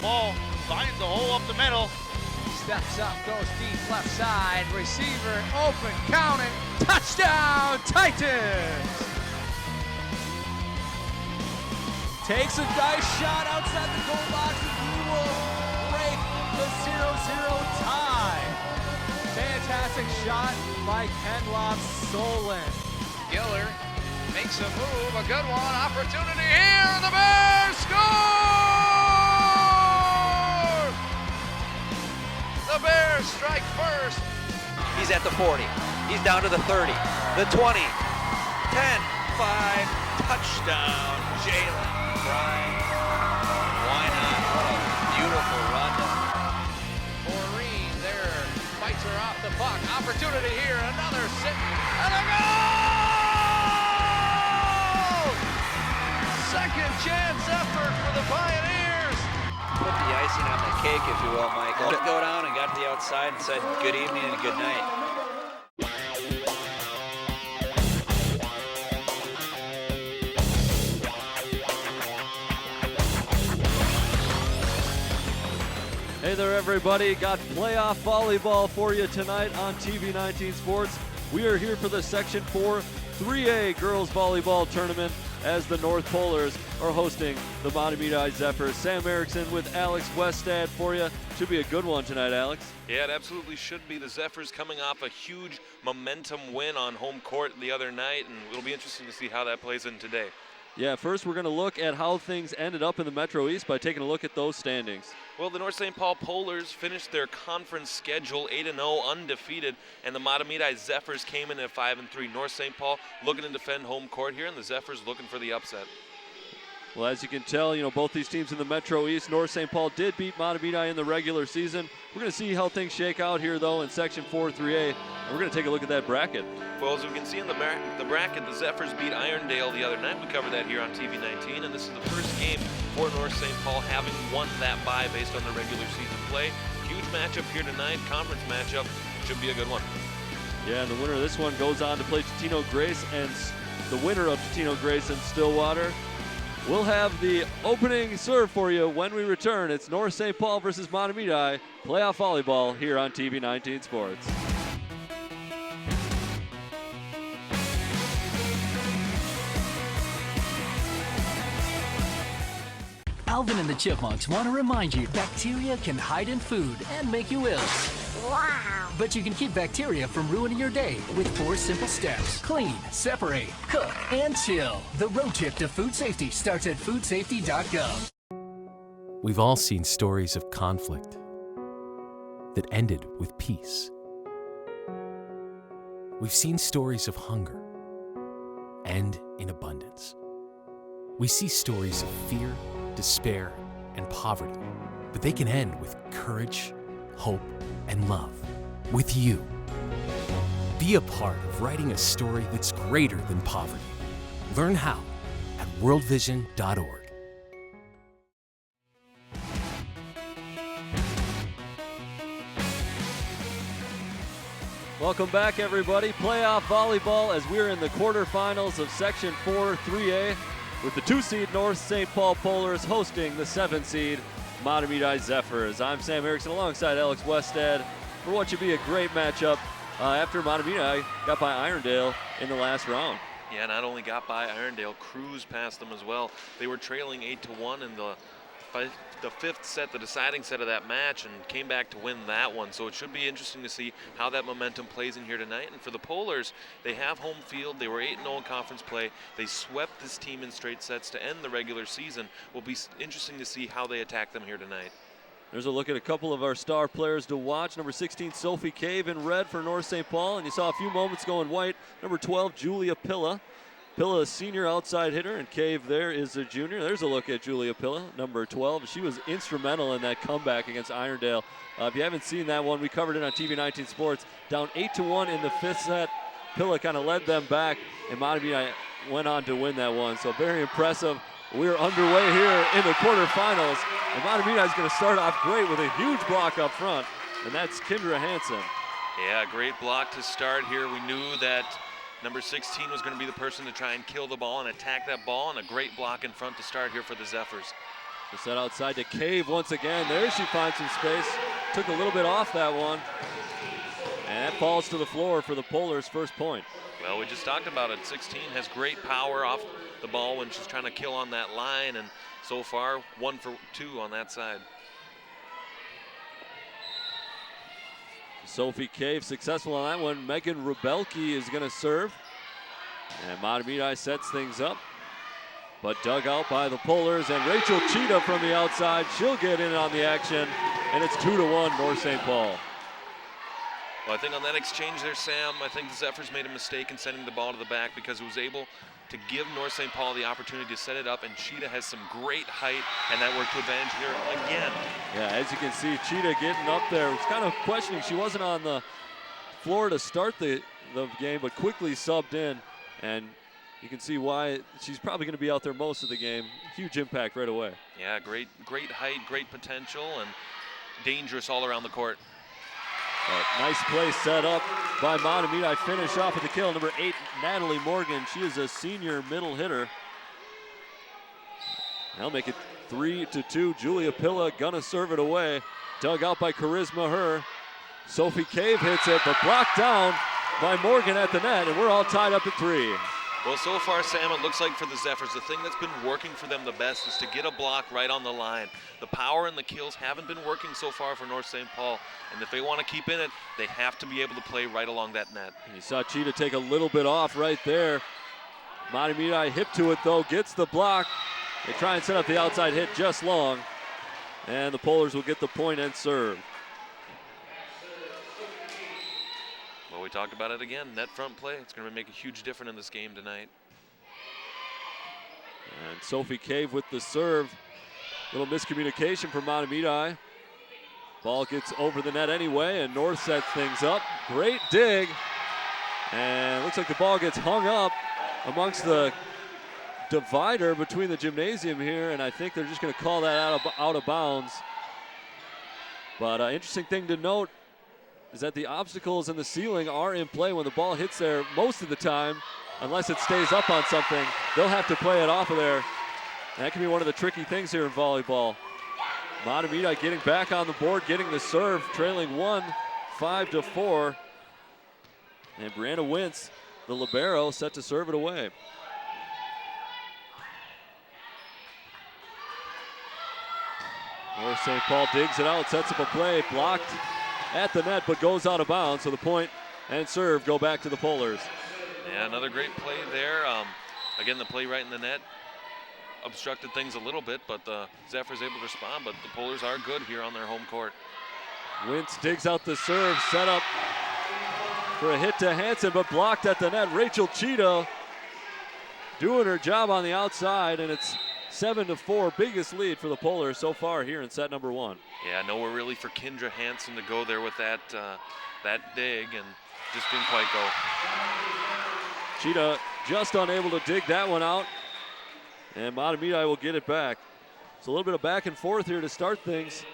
ball, finds a hole up the middle. Steps up, goes deep left side, receiver open, counting, touchdown Titans! Takes a nice shot outside the goal box and he will break the 0-0 tie. Fantastic shot by Kenloff Solon. Giller makes a move, a good one, opportunity here, the Bears score! The Bears strike first. He's at the 40, he's down to the 30, the 20, 10, 5, touchdown, Jalen Bryan. Why not? What a beautiful run. Maureen there, fights her off the puck, opportunity here, another sit, and a goal! Second chance effort for the Pioneers. Put the icing on the cake, if you will, Mike. Let it go down and got to the outside and said good evening and good night. Hey there, everybody. Got playoff volleyball for you tonight on TV 19 Sports. We are here for the Section 4 3A Girls Volleyball Tournament as the North Polars are hosting the Mahotmedi Zephyrs. Sam Erickson with Alex Westad for you. Should be a good one tonight, Alex. Yeah, it absolutely should be. The Zephyrs coming off a huge momentum win on home court the other night, and it'll be interesting to see how that plays in today. Yeah, first we're going to look at how things ended up in the Metro East by taking a look at those standings. Well, the North St. Paul Polars finished their conference schedule 8-0 undefeated, and the Mahotmedi Zephyrs came in at 5-3. North St. Paul looking to defend home court here, and the Zephyrs looking for the upset. Well, as you can tell, both these teams in the Metro East, North St. Paul did beat Mahotmedi in the regular season. We're going to see how things shake out here, though, in Section 4 3A, and we're going to take a look at that bracket. Well, as we can see in the bracket, the Zephyrs beat Irondale the other night. We covered that here on TV 19, and this is the first game for North St. Paul having won that bye based on the regular season play. Huge matchup here tonight, conference matchup. Should be a good one. Yeah, and the winner of this one goes on to play Totino Grace, and the winner of Totino Grace and Stillwater. We'll have the opening serve for you when we return. It's North St. Paul versus Mahotmedi playoff volleyball here on TV 19 Sports. Alvin and the Chipmunks want to remind you bacteria can hide in food and make you ill. Wow. But you can keep bacteria from ruining your day with 4 simple steps. Clean, separate, cook, and chill. The road trip to food safety starts at foodsafety.gov. We've all seen stories of conflict that ended with peace. We've seen stories of hunger end in abundance. We see stories of fear, despair, and poverty, but they can end with courage, hope, and love. With you. Be a part of writing a story that's greater than poverty. Learn how at worldvision.org. Welcome back, everybody. Playoff volleyball as we're in the quarterfinals of Section 4 3A with the 2-seed North St. Paul Polars hosting the 7-seed Mahotmedi Zephyrs. I'm Sam Erickson alongside Alex Westad for what should be a great matchup after Mahotmedi got by Irondale in the last round. Yeah, not only got by Irondale, cruised past them as well. They were trailing 8-1 in the fifth set, the deciding set of that match, and came back to win that one. So it should be interesting to see how that momentum plays in here tonight. And for the Polars, they have home field. They were 8-0 in conference play. They swept this team in straight sets to end the regular season. Will be interesting to see how they attack them here tonight. There's a look at a couple of our star players to watch. Number 16, Sophie Cave in red for North St. Paul, and you saw a few moments going white. Number 12, Julia Pilla. Pilla, a senior outside hitter, and Cave there is a junior. There's a look at Julia Pilla, number 12. She was instrumental in that comeback against Irondale. If you haven't seen that one, we covered it on TV 19 Sports. Down 8-1 in the fifth set. Pilla kind of led them back, and Mahotmedi went on to win that one. So very impressive. We're underway here in the quarterfinals, and Mahotmedi is going to start off great with a huge block up front, and that's Kendra Hansen. Yeah, great block to start here. We knew that number 16 was going to be the person to try and kill the ball and attack that ball, and a great block in front to start here for the Zephyrs. The set outside to Cave once again. There she finds some space. Took a little bit off that one. And that falls to the floor for the Polars' first point. Well, we just talked about it. 16 has great power off the ball when she's trying to kill on that line, and so far 1 for 2 on that side. Sophie Cave successful on that one. Megan Rebelke is going to serve. And Mahotmedi sets things up. But dug out by the Polars, and Rachel Cheetah from the outside. She'll get in on the action, and it's 2-1 North St. Paul. Well, I think on that exchange there, Sam, I think the Zephyrs made a mistake in sending the ball to the back because it was able to give North St. Paul the opportunity to set it up, and Cheetah has some great height, and that worked to advantage here again. Yeah, as you can see, Cheetah getting up there. Was kind of questioning. She wasn't on the floor to start the game, but quickly subbed in, and you can see why she's probably going to be out there most of the game. Huge impact right away. Yeah, great height, great potential, and dangerous all around the court. Nice play set up by Mahotmedi. Finish off with the kill. Number 8, Natalie Morgan. She is a senior middle hitter. They'll make it 3-2. Julia Pilla gonna serve it away. Dug out by Charisma Her. Sophie Cave hits it, but blocked down by Morgan at the net, and we're all tied up at 3. Well, so far, Sam, it looks like for the Zephyrs, the thing that's been working for them the best is to get a block right on the line. The power and the kills haven't been working so far for North St. Paul, and if they want to keep in it, they have to be able to play right along that net. You saw Cheetah take a little bit off right there. Mahotmedi hip to it, though, gets the block. They try and set up the outside hit just long, and the Polars will get the point and serve. Well, we talked about it again. Net front play. It's going to make a huge difference in this game tonight. And Sophie Cave with the serve. Little miscommunication from Mahotmedi. Ball gets over the net anyway, and North sets things up. Great dig. And looks like the ball gets hung up amongst the divider between the gymnasium here, and I think they're just going to call that out of bounds. But interesting thing to note is that the obstacles in the ceiling are in play when the ball hits there most of the time. Unless it stays up on something, they'll have to play it off of there. And that can be one of the tricky things here in volleyball. Mahotmedi getting back on the board, getting the serve, trailing 1, 5-4. And Brianna Wintz, the libero, set to serve it away. North St. Paul digs it out, sets up a play, blocked at the net, but goes out of bounds. So the point and serve go back to the Polars. Yeah, another great play there. Again, the play right in the net obstructed things a little bit, but the Zephyrs able to respond, but the Polars are good here on their home court. Wintz digs out the serve, set up for a hit to Hansen, but blocked at the net. Rachel Cheetah doing her job on the outside, and it's 7-4, biggest lead for the Polars so far here in set number 1. Yeah, nowhere really for Kendra Hansen to go there with that dig, and just didn't quite go. Cheetah just unable to dig that one out, and Mahotmedi will get it back. So a little bit of back and forth here to start things.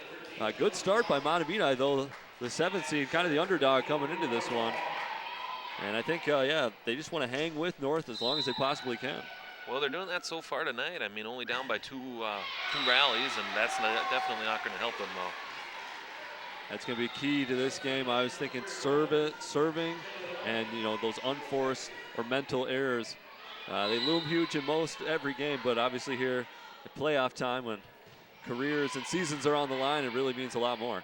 Good start by Mahotmedi, though, the 7th seed, kind of the underdog coming into this one. And I think, yeah, they just want to hang with North as long as they possibly can. Well, they're doing that so far tonight. I mean, only down by two rallies, and that's definitely not going to help them, though. That's going to be key to this game. I was thinking serving, and, you know, those unforced or mental errors. They loom huge in most every game, but obviously here at playoff time when careers and seasons are on the line, it really means a lot more.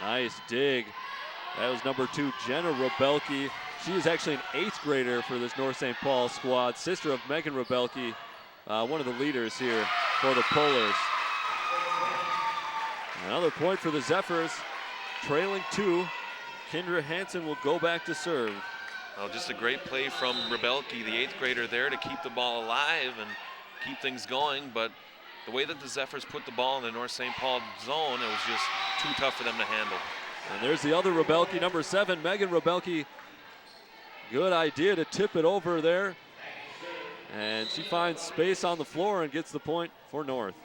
Nice dig. That was number 2, Jenna Rebelke. She is actually an 8th grader for this North St. Paul squad, sister of Megan Rebelke, one of the leaders here for the Polars. Another point for the Zephyrs, trailing 2. Kendra Hansen will go back to serve. Well, just a great play from Rebelke, the 8th grader there, to keep the ball alive and keep things going, but the way that the Zephyrs put the ball in the North St. Paul zone, it was just too tough for them to handle. And there's the other Rebelke, number 7, Megan Rebelke. Good idea to tip it over there. And she finds space on the floor and gets the point for North.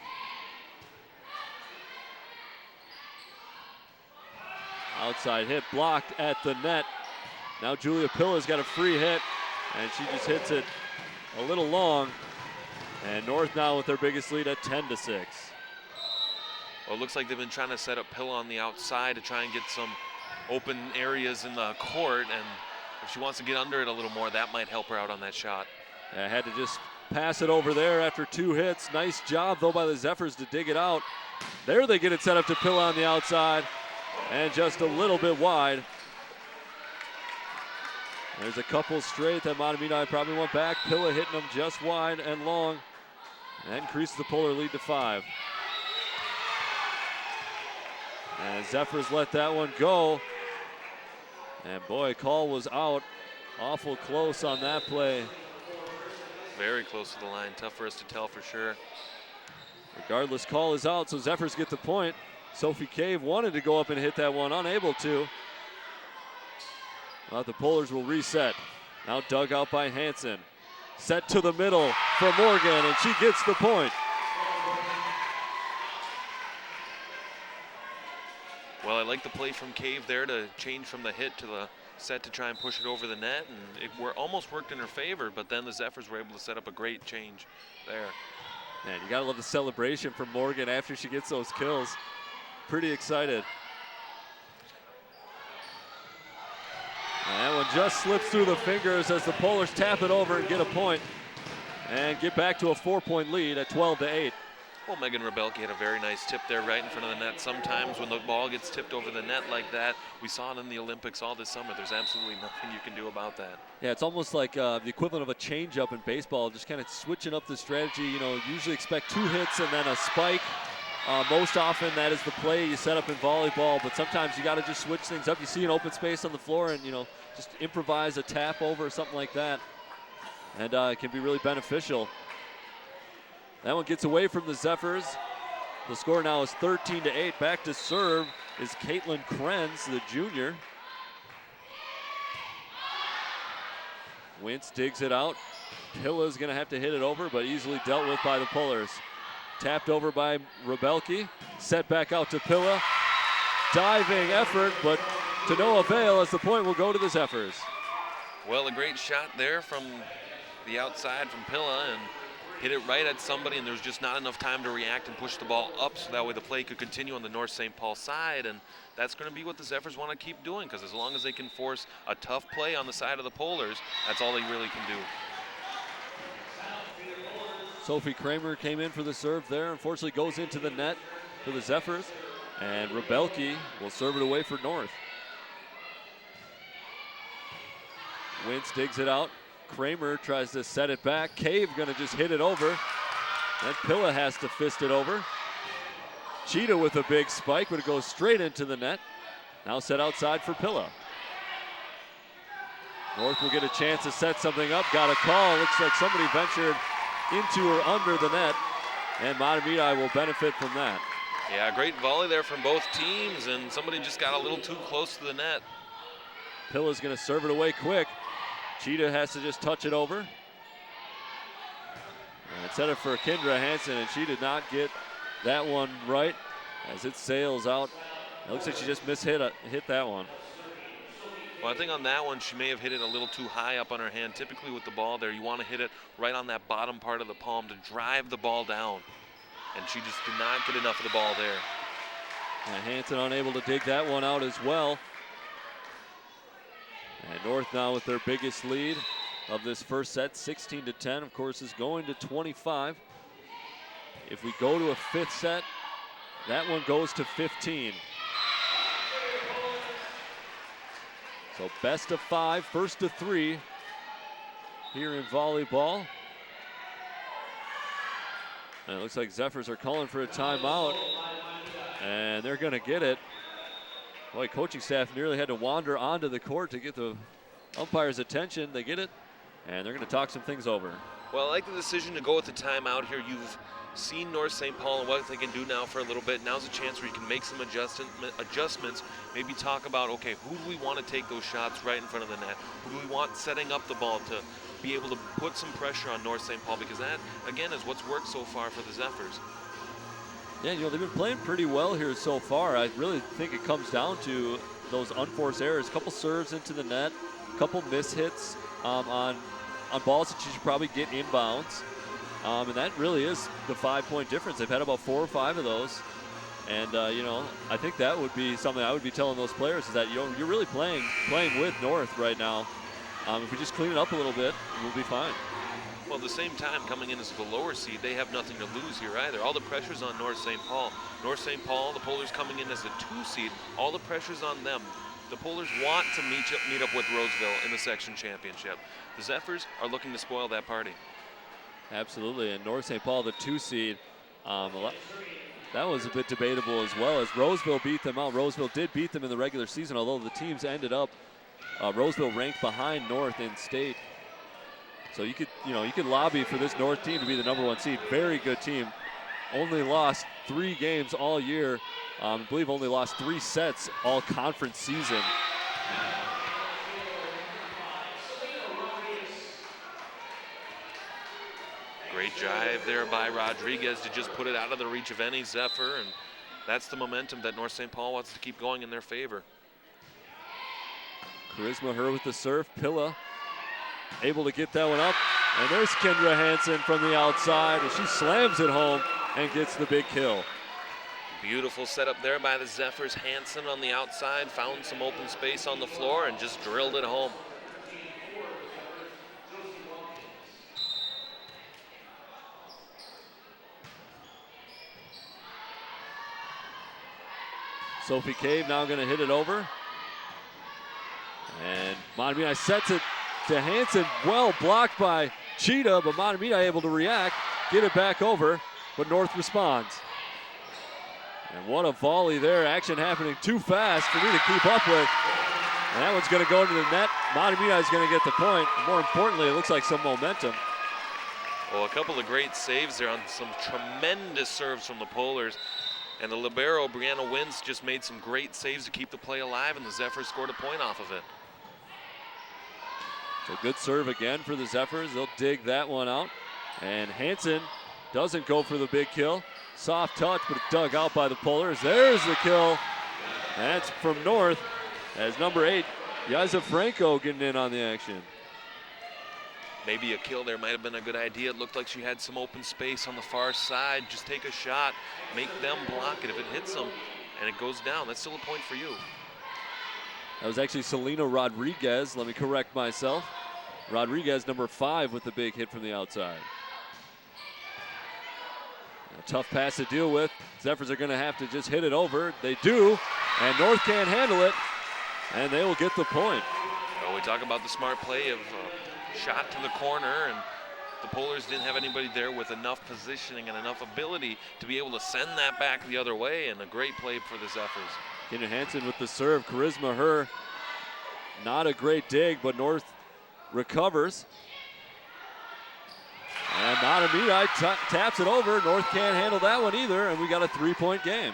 Outside hit blocked at the net. Now Julia Pilla's got a free hit, and she just hits it a little long. And North now with their biggest lead at 10-6. Well, it looks like they've been trying to set up Pilla on the outside to try and get some open areas in the court, and if she wants to get under it a little more, that might help her out on that shot. Yeah, had to just pass it over there after 2 hits. Nice job, though, by the Zephyrs to dig it out. There they get it set up to Pilla on the outside, and just a little bit wide. There's a couple straight that Mahotmedi probably went back. Pilla hitting them just wide and long. And that increases the Polar lead to 5. And Zephyrs let that one go. And boy, call was out. Awful close on that play. Very close to the line. Tough for us to tell for sure. Regardless, call is out, so Zephyrs get the point. Sophie Cave wanted to go up and hit that one, unable to. Well, the Polars will reset. Now dug out by Hansen. Set to the middle for Morgan, and she gets the point. Well, I like the play from Cave there to change from the hit to the set to try and push it over the net, and it almost worked in her favor, but then the Zephyrs were able to set up a great change there. Man, you gotta love the celebration from Morgan after she gets those kills. Pretty excited. And that one just slips through the fingers as the Polars tap it over and get a point and get back to a 4-point lead at 12-8. Well, Megan Rebelke had a very nice tip there right in front of the net. Sometimes when the ball gets tipped over the net like that, we saw it in the Olympics all this summer. There's absolutely nothing you can do about that. Yeah, it's almost like the equivalent of a changeup in baseball, just kind of switching up the strategy. You know, usually expect 2 hits and then a spike. Most often that is the play you set up in volleyball, but sometimes you got to just switch things up. You see an open space on the floor and, you know, just improvise a tap over or something like that. And it can be really beneficial. That one gets away from the Zephyrs. The score now is 13-8. Back to serve is Caitlin Krenz, the junior. Wentz digs it out. Pilla's gonna have to hit it over, but easily dealt with by the Polars. Tapped over by Rebelke. Set back out to Pilla. Diving effort, but to no avail as the point will go to the Zephyrs. Well, a great shot there from the outside from Pilla, and hit it right at somebody, and there was just not enough time to react and push the ball up so that way the play could continue on the North St. Paul side, and that's going to be what the Zephyrs want to keep doing, because as long as they can force a tough play on the side of the Polars, that's all they really can do. Sophie Kramer came in for the serve there. Unfortunately goes into the net for the Zephyrs, and Rebelke will serve it away for North. Wentz digs it out. Kramer tries to set it back. Cave gonna just hit it over. And Pilla has to fist it over. Cheetah with a big spike, but it goes straight into the net. Now set outside for Pilla. North will get a chance to set something up. Got a call. Looks like somebody ventured into or under the net. And Mahotmedi will benefit from that. Yeah, great volley there from both teams, and somebody just got a little too close to the net. Pilla's gonna serve it away quick. Cheetah has to just touch it over. And set it for Kendra Hansen, and she did not get that one right as it sails out. It looks like she just hit that one. Well, I think on that one, she may have hit it a little too high up on her hand. Typically with the ball there, you want to hit it right on that bottom part of the palm to drive the ball down. And she just did not get enough of the ball there. And Hansen unable to dig that one out as well. And North now with their biggest lead of this first set, 16-10. Of course, is going to 25. If we go to a 5th set, that one goes to 15. So best of 5, first to 3 here in volleyball. And it looks like Zephyrs are calling for a timeout, and they're going to get it. Boy, coaching staff nearly had to wander onto the court to get the umpire's attention. They get it, and they're going to talk some things over. Well, I like the decision to go with the timeout here. You've seen North St. Paul and what they can do now for a little bit. Now's a chance where you can make some adjustments, maybe talk about, okay, who do we want to take those shots right in front of the net? Who do we want setting up the ball to be able to put some pressure on North St. Paul? Because that, again, is what's worked so far for the Zephyrs. Yeah, you know, they've been playing pretty well here so far. I really think it comes down to those unforced errors. A couple serves into the net, a couple mishits on balls that you should probably get inbounds. And that really is the 5-point difference. They've had about 4 or 5 of those. And, you know, I think that would be something I would be telling those players is that, you know, you're really playing with North right now. If we just clean it up a little bit, we'll be fine. Well, at the same time, coming in as the lower seed, they have nothing to lose here either. All the pressure's on North St. Paul. North St. Paul, the Polars coming in as the 2 seed, all the pressure's on them. The Polars want to meet up with Roseville in the section championship. The Zephyrs are looking to spoil that party. Absolutely, and North St. Paul, the 2 seed, that was a bit debatable as well as Roseville beat them out. Roseville did beat them in the regular season, although the teams ended up, Roseville ranked behind North in state. So you could lobby for this North team to be the #1 seed. Very good team. Only lost 3 games all year. I believe only lost 3 sets all conference season. Great drive there by Rodriguez to just put it out of the reach of any Zephyr, and that's the momentum that North St. Paul wants to keep going in their favor. Charisma her with the serve. Pilla able to get that one up. And there's Kendra Hansen from the outside, and she slams it home and gets the big kill. Beautiful setup there by the Zephyrs. Hansen on the outside found some open space on the floor and just drilled it home. Sophie Cave now going to hit it over. And Mahotmedi sets it to Hansen. Well blocked by Cheetah, but Mahotmedi able to react, get it back over, but North responds. And what a volley there. Action happening too fast for me to keep up with. And that one's going to go to the net. Mahotmedi is going to get the point. More importantly, it looks like some momentum. Well, a couple of great saves there on some tremendous serves from the Polars. And the libero, Brianna Wins, just made some great saves to keep the play alive, and the Zephyrs scored a point off of it. So good serve again for the Zephyrs. They'll dig that one out. And Hansen doesn't go for the big kill. Soft touch, but dug out by the Polars. There's the kill. That's from North as number 8, Yaisa Franco getting in on the action. Maybe a kill there might have been a good idea. It looked like she had some open space on the far side. Just take a shot, make them block it. If it hits them and it goes down, that's still a point for you. That was actually Selena Rodriguez. Let me correct myself. Rodriguez, number 5, with the big hit from the outside. A tough pass to deal with. Zephyrs are going to have to just hit it over. They do, and North can't handle it, and they will get the point. Well, we talk about the smart play of shot to the corner, and the Polars didn't have anybody there with enough positioning and enough ability to be able to send that back the other way, and a great play for the Zephyrs. Kendra Hansen with the serve. Charisma her. Not a great dig, but North recovers. And Mahotmedi taps it over. North can't handle that one either, and we got a 3-point game.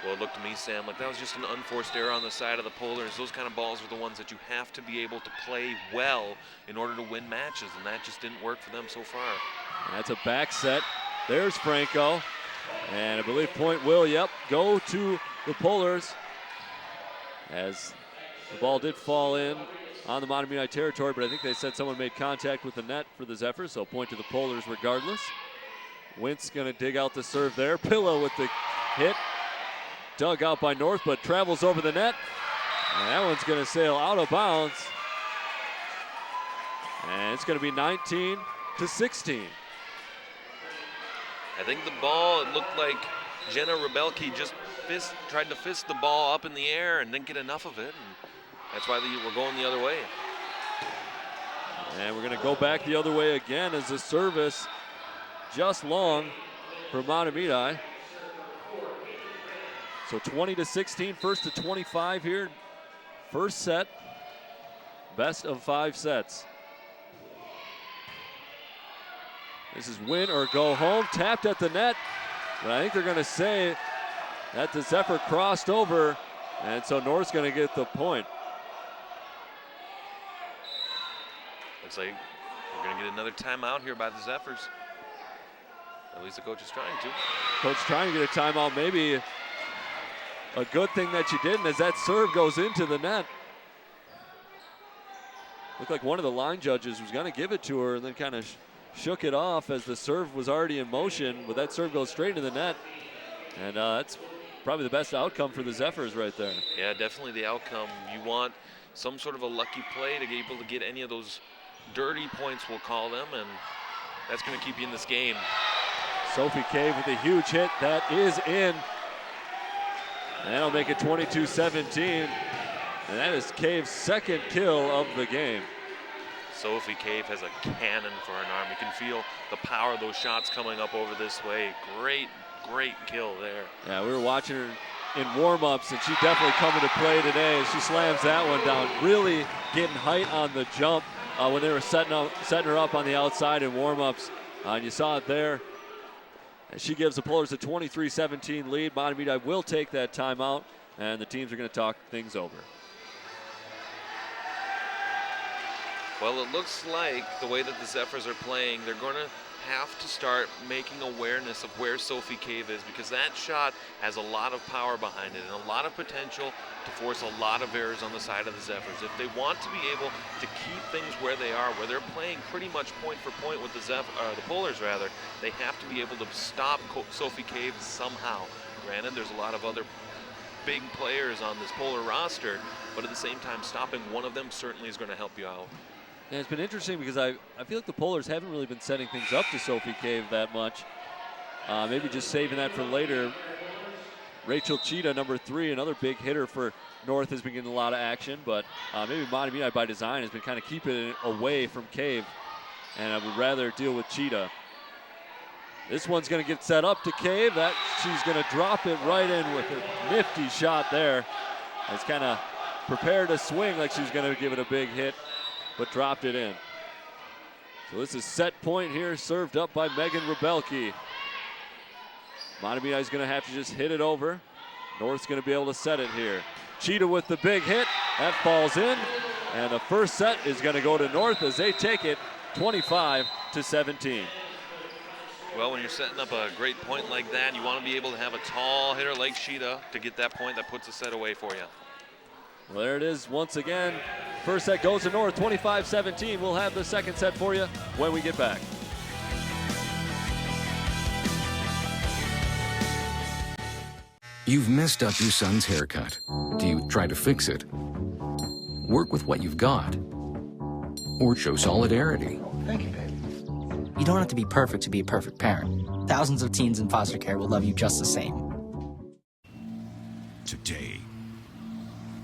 Well, it looked to me, Sam, like that was just an unforced error on the side of the Polars. Those kind of balls are the ones that you have to be able to play well in order to win matches, and that just didn't work for them so far. And that's a back set. There's Franco. And I believe point will, go to the Polars, as the ball did fall in on the Mahotmedi territory, but I think they said someone made contact with the net for the Zephyrs, so point to the Polars regardless. Wentz going to dig out the serve there. Pillow with the hit. Dug out by North, but travels over the net. And that one's going to sail out of bounds. And it's going to be 19-16. I think the ball, it looked like Jenna Rebelke just tried to fist the ball up in the air and didn't get enough of it. And that's why we're going the other way. And we're going to go back the other way again as the service just long for Mahotmedi. So 20-16, first to 25 here. First set, best of 5 sets. This is win or go home, tapped at the net. But I think they're going to say that the Zephyr crossed over, and so North's going to get the point. Looks like we're going to get another timeout here by the Zephyrs. At least the coach is trying to. Coach trying to get a timeout, maybe a good thing that she didn't, as that serve goes into the net. Looked like one of the line judges was going to give it to her and then kind of shook it off as the serve was already in motion, but that serve goes straight into the net. And that's probably the best outcome for the Zephyrs right there. Yeah, definitely the outcome. You want some sort of a lucky play to be able to get any of those dirty points, we'll call them, and that's going to keep you in this game. Sophie Cave with a huge hit. That is in. And that'll make it 22-17. And that is Cave's second kill of the game. Sophie Cave has a cannon for an arm. You can feel the power of those shots coming up over this way. Great kill there. Yeah, we were watching her in warm-ups, and she definitely coming to play today. She slams that one down, really getting height on the jump when they were setting her up on the outside in warm-ups. And you saw it there. And she gives the Polars a 23-17 lead. Mahotmedi will take that timeout, and the teams are going to talk things over. Well, it looks like the way that the Zephyrs are playing, they're going to have to start making awareness of where Sophie Cave is, because that shot has a lot of power behind it and a lot of potential to force a lot of errors on the side of the Zephyrs. If they want to be able to keep things where they are, where they're playing pretty much point for point with the Polars, they have to be able to stop Sophie Cave somehow. Granted, there's a lot of other big players on this Polar roster, but at the same time, stopping one of them certainly is going to help you out. And it's been interesting because I feel like the Polars haven't really been setting things up to Sophie Cave that much. Maybe just saving that for later. Rachel Cheetah, number 3, another big hitter for North, has been getting a lot of action, but maybe Mahotmedi by design has been kind of keeping it away from Cave, and I would rather deal with Cheetah. This one's going to get set up to Cave. She's going to drop it right in with a nifty shot there. It's kind of prepared to swing like she's going to give it a big hit, but dropped it in. So this is set point here, served up by Megan Rebelke. Mahotmedi is going to have to just hit it over. North's going to be able to set it here. Cheetah with the big hit. That falls in. And the first set is going to go to North as they take it 25-17. Well, when you're setting up a great point like that, you want to be able to have a tall hitter like Cheetah to get that point that puts a set away for you. Well, there it is once again. First set goes to North, 25-17. We'll have the second set for you when we get back. You've messed up your son's haircut. Do you try to fix it? Work with what you've got? Or show solidarity? Thank you, baby. You don't have to be perfect to be a perfect parent. Thousands of teens in foster care will love you just the same. Today,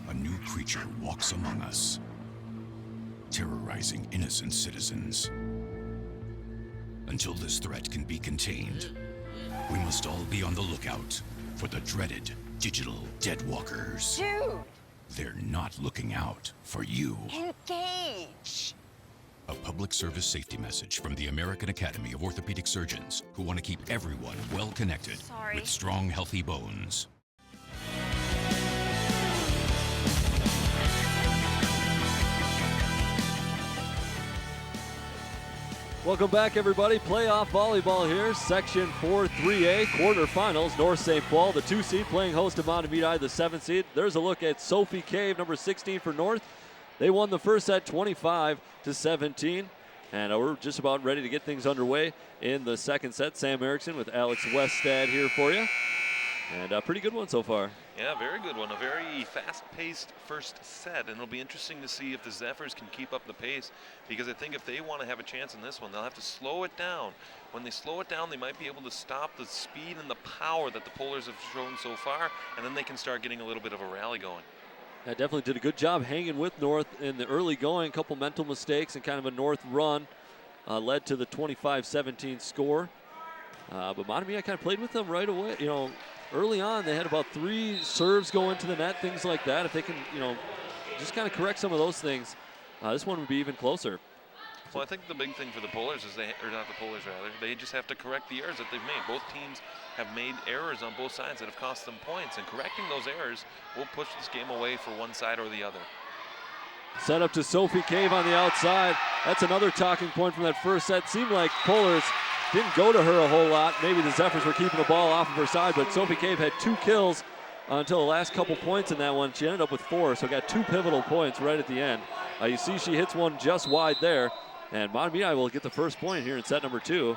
a new creature walks among us, terrorizing innocent citizens. Until this threat can be contained, we must all be on the lookout for the dreaded digital deadwalkers. Dude! They're not looking out for you. Engage! A public service safety message from the American Academy of Orthopedic Surgeons, who want to keep everyone well connected with strong, healthy bones. Welcome back, everybody. Playoff volleyball here. Section 4 3A quarterfinals. North St. Paul, the 2 seed, playing host to Mahotmedi, the 7 seed. There's a look at Sophie Cave, number 16 for North. They won the first set 25-17. And we're just about ready to get things underway in the second set. Sam Erickson with Alex Westad here for you. And a pretty good one so far. Yeah, very good one. A very fast-paced first set, and it'll be interesting to see if the Zephyrs can keep up the pace, because I think if they want to have a chance in this one, they'll have to slow it down. When they slow it down, they might be able to stop the speed and the power that the Polars have shown so far, and then they can start getting a little bit of a rally going. Yeah, definitely did a good job hanging with North in the early going. A couple mental mistakes and kind of a North run led to the 25-17 score. But Mahotmedi kind of played with them right away. You know, early on, they had about 3 serves go into the net, things like that. If they can, you know, just kind of correct some of those things, this one would be even closer. Well, I think the big thing for the Polars is they just have to correct the errors that they've made. Both teams have made errors on both sides that have cost them points, and correcting those errors will push this game away for one side or the other. Set up to Sophie Cave on the outside. That's another talking point from that first set. Seemed like Polars didn't go to her a whole lot. Maybe the Zephyrs were keeping the ball off of her side, but Sophie Cave had 2 kills until the last couple points in that one. She ended up with 4, so got 2 pivotal points right at the end. You see she hits one just wide there. And Mahotmedi will get the first point here in set number 2.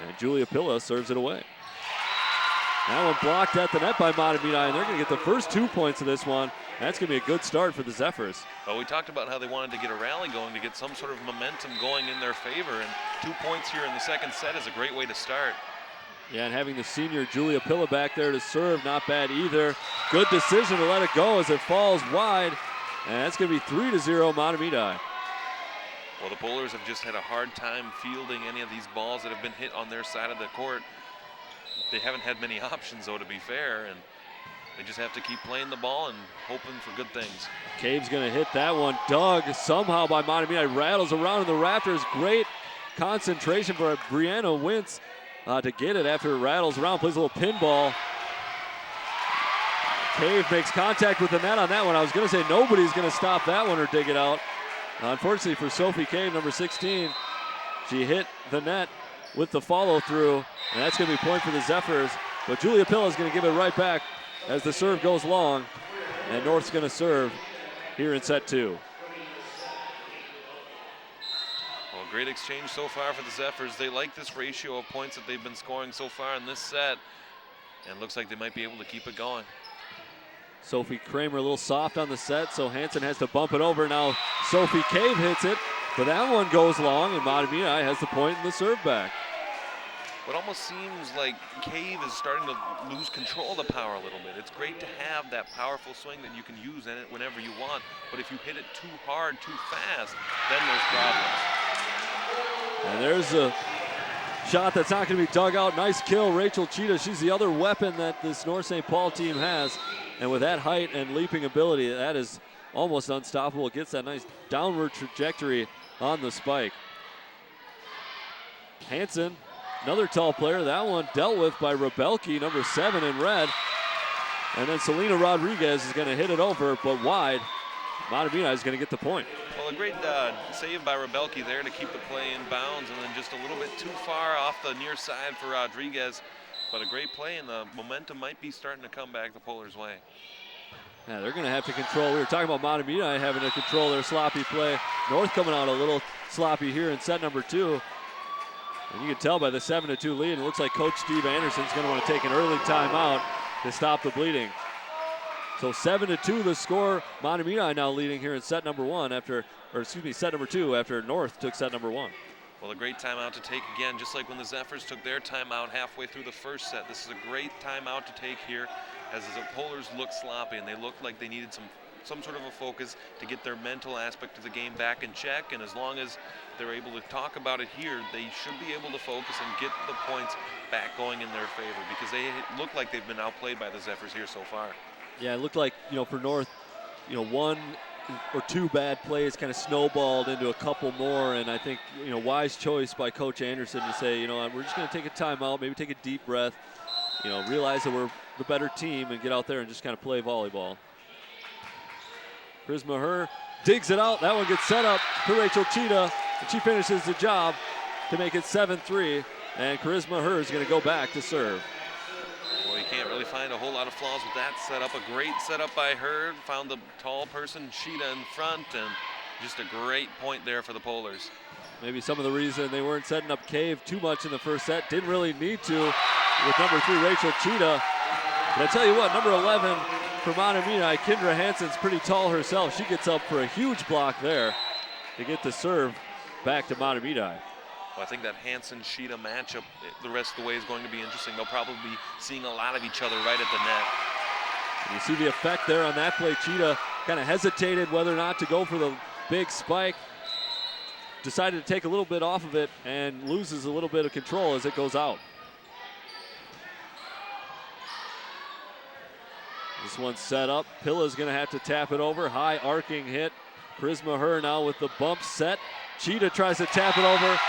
And Julia Pilla serves it away. That one blocked at the net by Mahotmedi, and they're going to get the first 2 points of this one. That's going to be a good start for the Zephyrs. Well, we talked about how they wanted to get a rally going to get some sort of momentum going in their favor, and 2 points here in the second set is a great way to start. Yeah, and having the senior Julia Pilla back there to serve, not bad either. Good decision to let it go as it falls wide, and that's going to be 3-0 Mahotmedi. Well, the Polars have just had a hard time fielding any of these balls that have been hit on their side of the court. They haven't had many options, though, to be fair, and they just have to keep playing the ball and hoping for good things. Cave's going to hit that one. Dug somehow by Mahotmedi, rattles around in the rafters. Great concentration for Brianna Wintz to get it after it rattles around, plays a little pinball. Cave makes contact with the net on that one. I was going to say nobody's going to stop that one or dig it out. Unfortunately for Sophie Cave, number 16, she hit the net with the follow through, and that's going to be a point for the Zephyrs. But Julia Pilla is going to give it right back as the serve goes long, and North's going to serve here in set 2. Well, great exchange so far for the Zephyrs. They like this ratio of points that they've been scoring so far in this set, and looks like they might be able to keep it going. Sophie Kramer a little soft on the set, so Hansen has to bump it over. Now Sophie Cave hits it, but that one goes long, and Mahotmedi has the point and the serve back. It almost seems like Cave is starting to lose control of the power a little bit. It's great to have that powerful swing that you can use in it whenever you want, but if you hit it too hard, too fast, then there's problems. And there's a shot that's not going to be dug out. Nice kill, Rachel Cheetah. She's the other weapon that this North St. Paul team has. And with that height and leaping ability, that is almost unstoppable. It gets that nice downward trajectory on the spike. Hansen, another tall player. That one dealt with by Rebelke, number 7 in red. And then Selena Rodriguez is going to hit it over, but wide. Mahotmedi is going to get the point. Well, a great save by Rebelke there to keep the play in bounds, and then just a little bit too far off the near side for Rodriguez. But a great play, and the momentum might be starting to come back the Polars' way. Yeah, they're going to have to control. We were talking about Mahotmedi having to control their sloppy play. North coming out a little sloppy here in set number 2. And you can tell by the 7-2 lead, it looks like Coach Steve Anderson's going to want to take an early timeout to stop the bleeding. So 7-2 the score. Mahotmedi now leading here in set number 1 set number 2 after North took set number 1. Well, a great timeout to take again, just like when the Zephyrs took their timeout halfway through the first set. This is a great timeout to take here as the Polars look sloppy, and they looked like they needed some sort of a focus to get their mental aspect of the game back in check. And as long as they're able to talk about it here, they should be able to focus and get the points back going in their favor, because they look like they've been outplayed by the Zephyrs here so far. Yeah, it looked like, for North, 1 or 2 bad plays kind of snowballed into a couple more, and I think, wise choice by Coach Anderson to say, we're just going to take a timeout, maybe take a deep breath, realize that we're the better team and get out there and just kind of play volleyball. Charisma Herr digs it out. That one gets set up to Rachel Cheetah, and she finishes the job to make it 7-3, and Charisma Herr is going to go back to serve. Well, you can't really find a whole lot of flaws with that setup. A great setup by her. Found the tall person, Cheetah, in front, and just a great point there for the Polars. Maybe some of the reason they weren't setting up Cave too much in the first set. Didn't really need to with number 3, Rachel Cheetah. But I tell you what, number 11 for Mahotmedi, Kendra Hansen's pretty tall herself. She gets up for a huge block there to get the serve back to Mahotmedi. Well, I think that Hansen-Cheetah matchup the rest of the way is going to be interesting. They'll probably be seeing a lot of each other right at the net. And you see the effect there on that play. Cheetah kind of hesitated whether or not to go for the big spike. Decided to take a little bit off of it and loses a little bit of control as it goes out. This one's set up. Pilla's going to have to tap it over. High arcing hit. Charisma Herr now with the bump set. Cheetah tries to tap it over.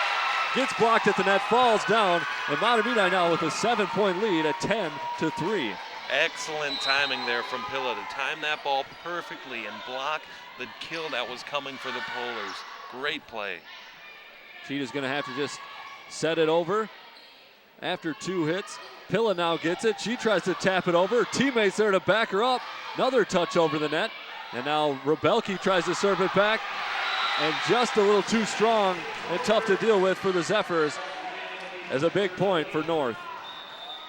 Gets blocked at the net, falls down, and Mahotmedi now with a 7-point lead at 10-3. Excellent timing there from Pilla to time that ball perfectly and block the kill that was coming for the Polars. Great play. Cheetah's going to have to just set it over after 2 hits. Pilla now gets it. She tries to tap it over. Her teammates there to back her up. Another touch over the net. And now Rebelke tries to serve it back. and just a little too strong and tough to deal with for the Zephyrs as a big point for North.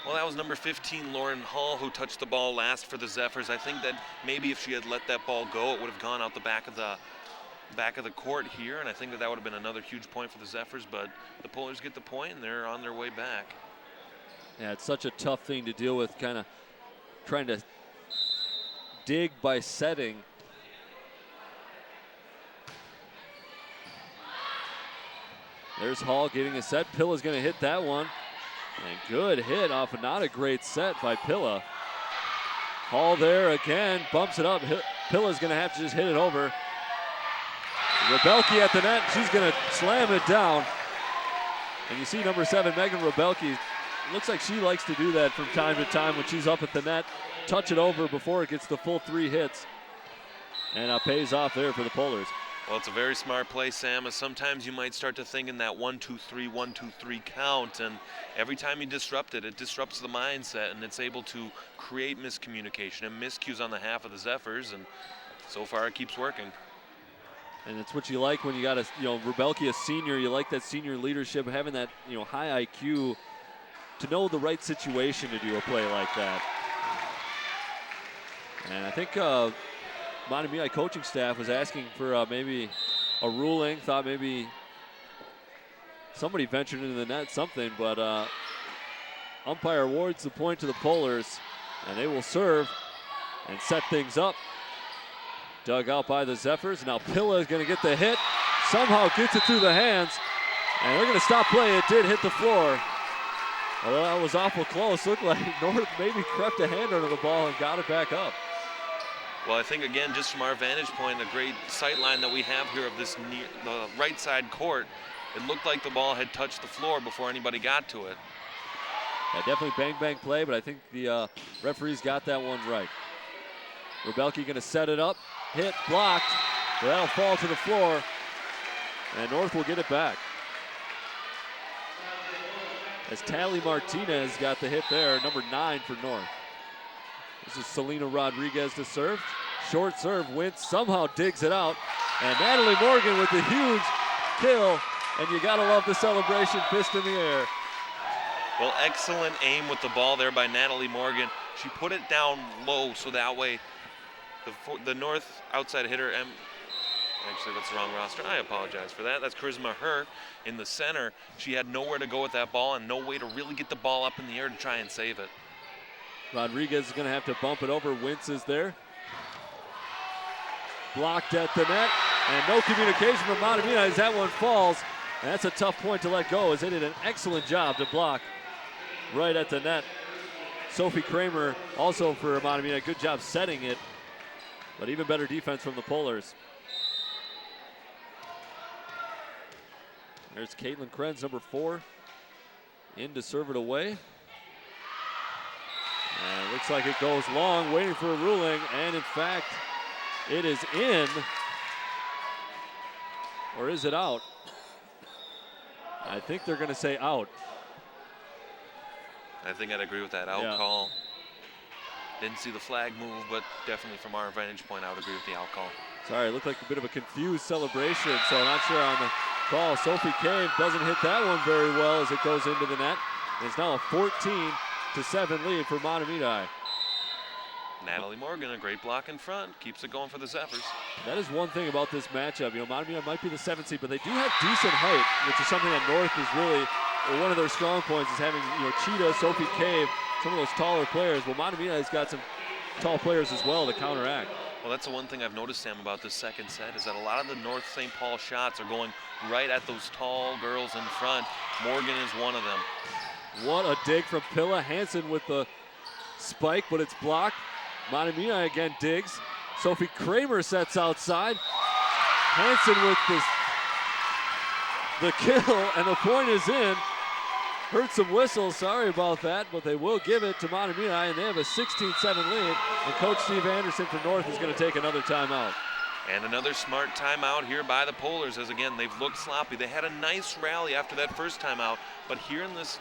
Well, that was number 15, Lauren Hall, who touched the ball last for the Zephyrs. I think that maybe if she had let that ball go, it would have gone out the back of the court here, and I think that would have been another huge point for the Zephyrs, but the Polars get the point, and they're on their way back. Yeah, it's such a tough thing to deal with, kind of trying to dig by setting. There's Hall getting a set. Pilla's going to hit that one. And good hit off of not a great set by Pilla. Hall there again, bumps it up. Pilla's going to have to just hit it over. Rebelke at the net. She's going to slam it down. And you see number 7, Megan Rebelke. Looks like she likes to do that from time to time when she's up at the net. Touch it over before it gets the full 3 hits. And pays off there for the Polars. Well, it's a very smart play, Sam, as sometimes you might start to think in that 1-2-3, 1-2-3 count, and every time you disrupt it, it disrupts the mindset, and it's able to create miscommunication and miscues on the half of the Zephyrs, and so far it keeps working. And it's what you like when you got Rebelke, a senior. You like that senior leadership, having that, high IQ to know the right situation to do a play like that. And I think Mahotmedi coaching staff was asking for maybe a ruling, thought maybe somebody ventured into the net, something, but umpire awards the point to the Polars, and they will serve and set things up. Dug out by the Zephyrs. Now Pilla is going to get the hit, somehow gets it through the hands, and they're going to stop play. It did hit the floor. Well, that was awful close. Looked like North maybe crept a hand under the ball and got it back up. Well, I think, again, just from our vantage point, the great sight line that we have here of this the right side court, it looked like the ball had touched the floor before anybody got to it. Yeah, definitely bang play, but I think the referees got that one right. Rebelke going to set it up, hit, blocked, but that'll fall to the floor, and North will get it back. As Tally Martinez got the hit there, number 9 for North. This is Selena Rodriguez to serve. Short serve, Wentz somehow digs it out. And Natalie Morgan with the huge kill. And you gotta love the celebration, fist in the air. Well, excellent aim with the ball there by Natalie Morgan. She put it down low so that way the North outside hitter, actually that's the wrong roster, I apologize for that. That's Charisma Her in the center. She had nowhere to go with that ball and no way to really get the ball up in the air to try and save it. Rodriguez is going to have to bump it over. Wentz is there. Blocked at the net, and no communication from Mahotmedi as that one falls. And that's a tough point to let go, as they did an excellent job to block right at the net. Sophie Kramer also for Mahotmedi, good job setting it, but even better defense from the Polars. There's Caitlin Krenz, number 4, in to serve it away. And it looks like it goes long, waiting for a ruling, and in fact, it is in. Or is it out? I think they're going to say out. I think I'd agree with that out call. Didn't see the flag move, but definitely from our vantage point, I would agree with the out call. Sorry, it looked like a bit of a confused celebration, so I'm not sure on the call. Sophie Cave doesn't hit that one very well as it goes into the net. It's now a 14-7 lead for Mahotmedi. Natalie Morgan, a great block in front, keeps it going for the Zephyrs. That is one thing about this matchup. Mahotmedi might be the 7th seed, but they do have decent height, which is something that North is really one of their strong points, is having Cheetah, Sophie Cave, some of those taller players. Well, Mahotmedi has got some tall players as well to counteract. Well, that's the one thing I've noticed, Sam, about this second set, is that a lot of the North St. Paul shots are going right at those tall girls in front. Morgan is one of them. What a dig from Pilla. Hansen with the spike, but it's blocked. Mahotmedi again digs. Sophie Kramer sets outside. Hansen with the kill, and the point is in. Heard some whistles, sorry about that, but they will give it to Mahotmedi, and they have a 16-7 lead. And Coach Steve Anderson from North is going to take another timeout. And another smart timeout here by the Polars, as again, they've looked sloppy. They had a nice rally after that first timeout, but here in this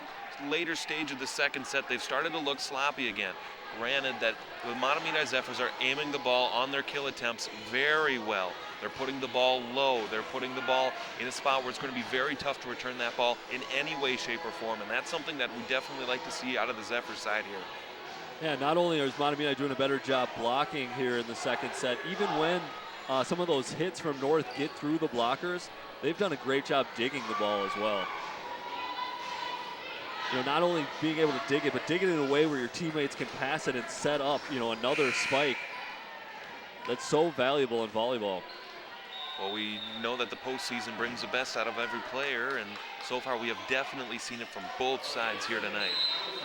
later stage of the second set, they've started to look sloppy again. Granted that the Mahotmedi Zephyrs are aiming the ball on their kill attempts very well. They're putting the ball low. They're putting the ball in a spot where it's going to be very tough to return that ball in any way, shape, or form. And that's something that we definitely like to see out of the Zephyr side here. Yeah, not only is Mahotmedi doing a better job blocking here in the second set, even when some of those hits from North get through the blockers, they've done a great job digging the ball as well. You know, not only being able to dig it, but dig it in a way where your teammates can pass it and set up, you know, another spike. That's so valuable in volleyball. Well, we know that the postseason brings the best out of every player, and so far we have definitely seen it from both sides here tonight.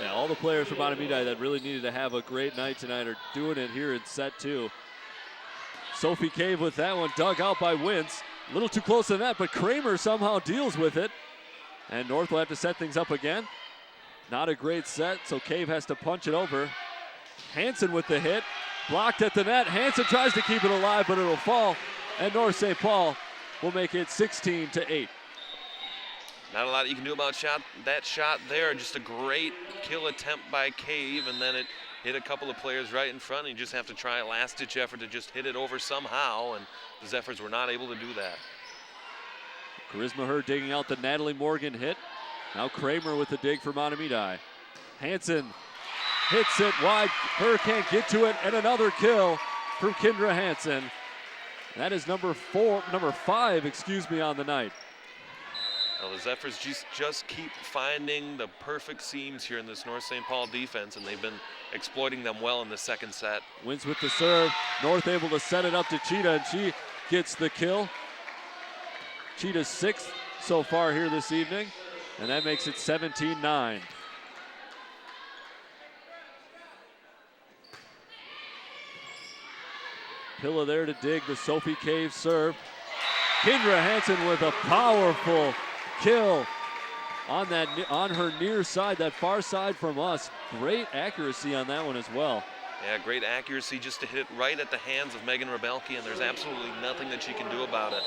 Yeah, all the players from Mahotmedi that really needed to have a great night tonight are doing it here in set two. Sophie Cave with that one, dug out by Wintz. A little too close to that, but Kramer somehow deals with it. And North will have to set things up again. Not a great set, so Cave has to punch it over. Hansen with the hit, blocked at the net. Hansen tries to keep it alive, but it'll fall. And North St. Paul will make it 16-8. Not a lot you can do about that shot there. Just a great kill attempt by Cave, and then it hit a couple of players right in front. And you just have to try a last-ditch effort to just hit it over somehow, and the Zephyrs were not able to do that. Charisma Her digging out the Natalie Morgan hit. Now Kramer with the dig for Mahotmedi. Hansen hits it wide. Her can't get to it, and another kill from Kendra Hansen. That is number 5, on the night. Well, the Zephyrs just keep finding the perfect seams here in this North St. Paul defense, and they've been exploiting them well in the second set. Wins with the serve. North able to set it up to Cheetah, and she gets the kill. Cheetah's 6th so far here this evening, and that makes it 17-9. Pilla there to dig the Sophie Cave serve. Kendra Hansen with a powerful kill on her near side, that far side from us. Great accuracy on that one as well. Yeah, great accuracy just to hit it right at the hands of Megan Rebelke, and there's absolutely nothing that she can do about it.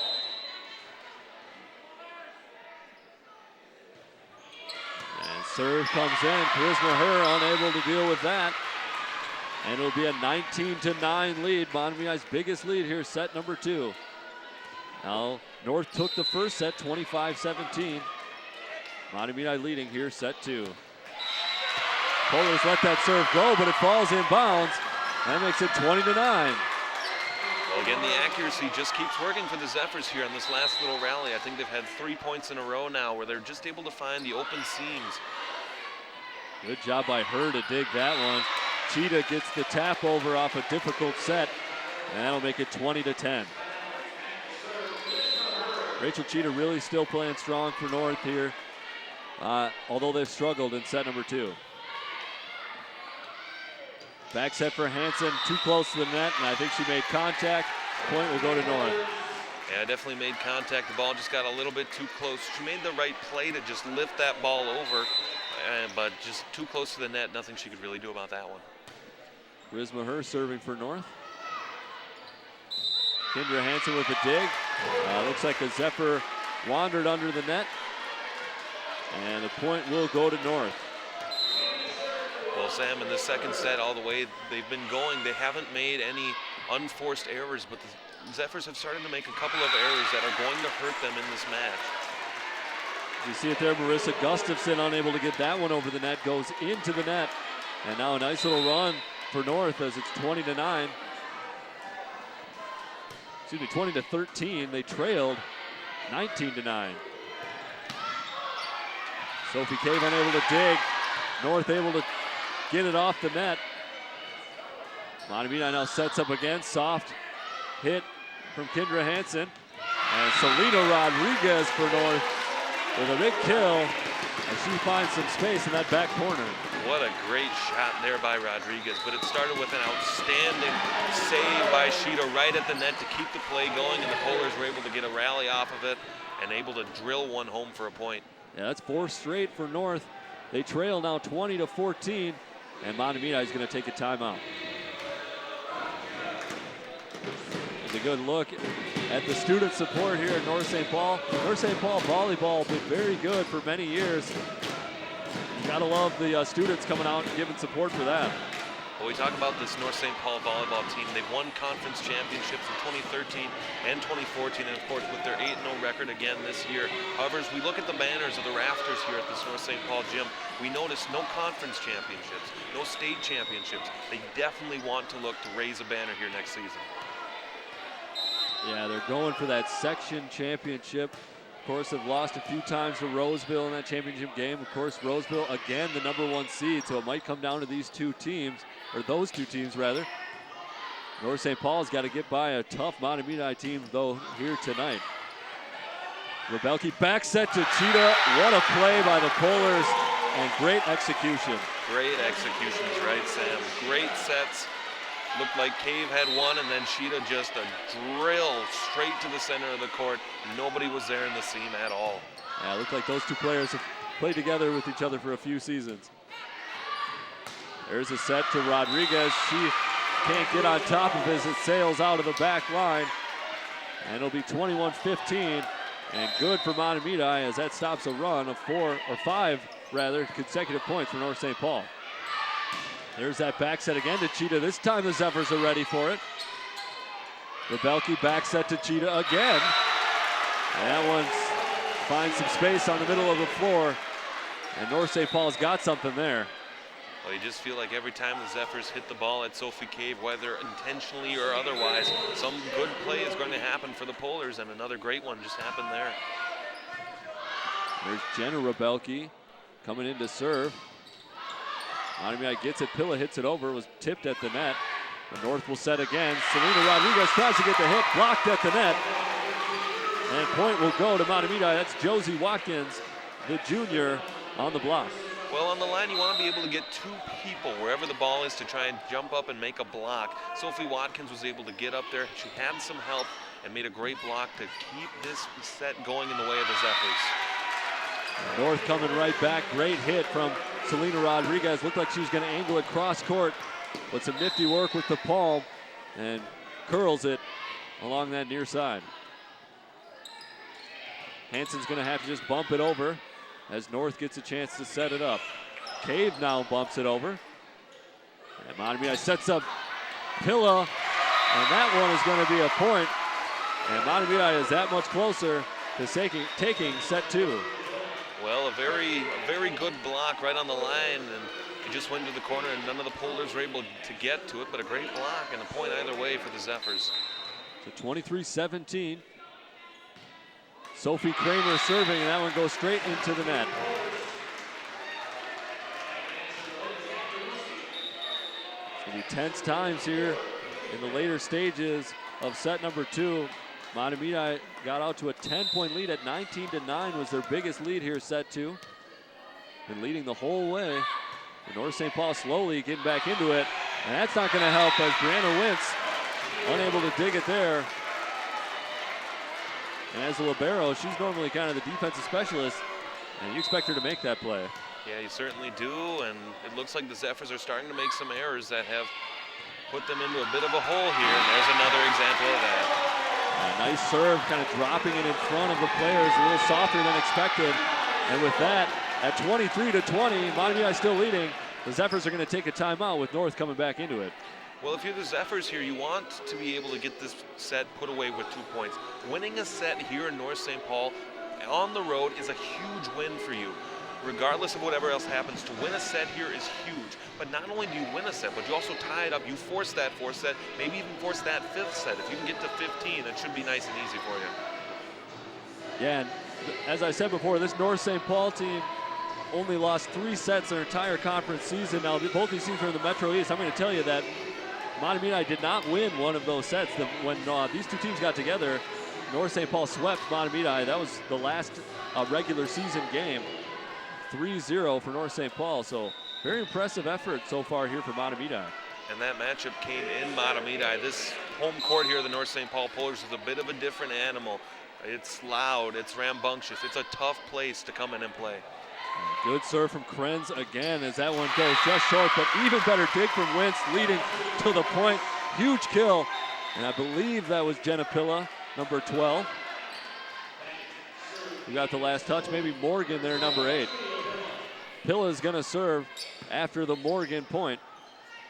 And serve comes in. Charisma Her unable to deal with that. And it'll be a 19-9 lead. Mahotmedi's biggest lead here, set number 2. Now, North took the first set, 25-17. Mahotmedi leading here, set 2. Polars let that serve go, but it falls in bounds. That makes it 20-9. Well, again, the accuracy just keeps working for the Zephyrs here on this last little rally. I think they've had 3 points in a row now where they're just able to find the open seams. Good job by Her to dig that one. Cheetah gets the tap over off a difficult set, and that'll make it 20-10. Rachel Cheetah really still playing strong for North here, although they've struggled in set number 2. Back set for Hansen, too close to the net, and I think she made contact. Point will go to North. Yeah, definitely made contact. The ball just got a little bit too close. She made the right play to just lift that ball over, but just too close to the net. Nothing she could really do about that one. Charisma Her serving for North. Kendra Hansen with the dig. Looks like a Zephyr wandered under the net. And the point will go to North. Well, Sam, in the second set, all the way they've been going, they haven't made any unforced errors, but the Zephyrs have started to make a couple of errors that are going to hurt them in this match. You see it there, Marissa Gustafson unable to get that one over the net, goes into the net. And now a nice little run for North as it's 20-9. Excuse me, 20-13. They trailed 19-9. Sophie Cave unable to dig. North able to get it off the net. Mahotmedi now sets up again. Soft hit from Kendra Hansen. And Selena Rodriguez for North with a big kill as she finds some space in that back corner. What a great shot there by Rodriguez, but it started with an outstanding save by Sheeta right at the net to keep the play going, and the Polars were able to get a rally off of it and able to drill one home for a point. Yeah, that's 4 straight for North. They trail now 20-14, and Mahotmedi is going to take a timeout. It's a good look at the student support here at North St. Paul. North St. Paul volleyball been very good for many years. You gotta love the students coming out and giving support for that. Well, we talk about this North St. Paul volleyball team. They've won conference championships in 2013 and 2014, and of course with their 8-0 record again this year. However, as we look at the banners of the rafters here at this North St. Paul gym, we notice no conference championships, no state championships. They definitely want to look to raise a banner here next season. Yeah, they're going for that section championship. Of course, have lost a few times to Roseville in that championship game. Of course, Roseville, again, the #1 seed, so it might come down to these two teams, or those two teams, rather. North St. Paul's got to get by a tough Mahotmedi team, though, here tonight. Rebelke back set to Cheetah. What a play by the Polars, and great execution. Great executions, right, Sam? Great sets. Looked like Cave had one, and then Cheetah just a drill straight to the center of the court. Nobody was there in the seam at all. Yeah, it looked like those two players have played together with each other for a few seasons. There's a set to Rodriguez. She can't get on top of it as it sails out of the back line. And it'll be 21-15, and good for Mahotmedi as that stops a run of 5 consecutive points for North St. Paul. There's that back set again to Cheetah. This time the Zephyrs are ready for it. Rebelke back set to Cheetah again. And that one finds some space on the middle of the floor. And North St. Paul's got something there. Well, you just feel like every time the Zephyrs hit the ball at Sophie Cave, whether intentionally or otherwise, some good play is going to happen for the Polars, and another great one just happened there. There's Jenna Rebelke coming in to serve. Mahotmedi gets it, Pilla hits it over, was tipped at the net. The North will set again. Selena Rodriguez tries to get the hit, blocked at the net. And point will go to Mahotmedi. That's Josie Watkins, the junior, on the block. Well, on the line, you want to be able to get two people wherever the ball is to try and jump up and make a block. Sophie Watkins was able to get up there. She had some help and made a great block to keep this set going in the way of the Zephyrs. North coming right back. Great hit from Selena Rodriguez. Looked like she was going to angle it cross court, but some nifty work with the palm and curls it along that near side. Hansen's going to have to just bump it over as North gets a chance to set it up. Cave now bumps it over. And Mahotmedi sets up Pilla, and that one is going to be a point. And Mahotmedi is that much closer to taking set 2. Well, a very good block right on the line, and it just went to the corner, and none of the Polars were able to get to it, but a great block and a point either way for the Zephyrs. So 23-17. Sophie Kramer serving, and that one goes straight into the net. It's going to be tense times here in the later stages of set number 2. Mahotmedi got out to a 10-point lead at 19-9 was their biggest lead here, set 2. Been leading the whole way. And North St. Paul slowly getting back into it. And that's not going to help as Brianna Wentz unable to dig it there. And as a libero, she's normally kind of the defensive specialist, and you expect her to make that play. Yeah, you certainly do, and it looks like the Zephyrs are starting to make some errors that have put them into a bit of a hole here, and there's another example of that. A nice serve, kind of dropping it in front of the players, a little softer than expected. And with that, at 23-20, Mahotmedi still leading. The Zephyrs are going to take a timeout with North coming back into it. Well, if you're the Zephyrs here, you want to be able to get this set put away with 2 points. Winning a set here in North St. Paul on the road is a huge win for you. Regardless of whatever else happens, to win a set here is huge. But not only do you win a set, but you also tie it up. You force that 4th set, maybe even force that 5th set. If you can get to 15, that should be nice and easy for you. Yeah, and as I said before, this North St. Paul team only lost 3 sets their entire conference season. Now, both these teams are in the Metro East. I'm going to tell you that Mahotmedi did not win one of those sets. When these two teams got together, North St. Paul swept Mahotmedi. That was the last regular season game. 3-0 for North St. Paul. So very impressive effort so far here for Mahotmedi. And that matchup came in Mahotmedi. This home court here, the North St. Paul Polars, is a bit of a different animal. It's loud, it's rambunctious. It's a tough place to come in and play. Good serve from Krenz again as that one goes just short, but even better dig from Wentz leading to the point. Huge kill. And I believe that was Jenna Pilla, number 12. Who got the last touch, maybe Morgan there, number 8. Pilla's gonna serve after the Morgan point.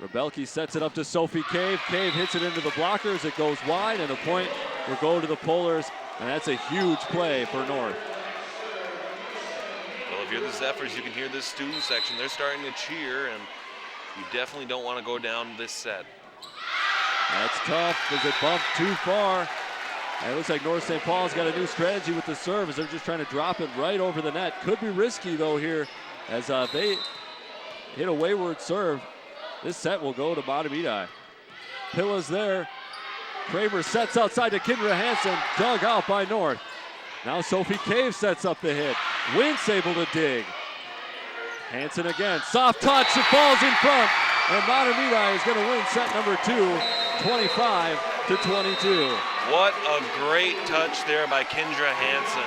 Rebelke sets it up to Sophie Cave. Cave hits it into the blockers. It goes wide, and a point will go to the Polars, and that's a huge play for North. Well, if you're the Zephyrs, you can hear this student section. They're starting to cheer, and you definitely don't want to go down this set. That's tough. Does it bump too far? And it looks like North St. Paul's got a new strategy with the serve as they're just trying to drop it right over the net. Could be risky, though, here as they hit a wayward serve. This set will go to Mahotmedi. Pilla's there. Kramer sets outside to Kendra Hansen, dug out by North. Now Sophie Cave sets up the hit. Wintz able to dig. Hansen again, soft touch, it falls in front, and Mahotmedi is going to win set number 2, 25-22. What a great touch there by Kendra Hansen.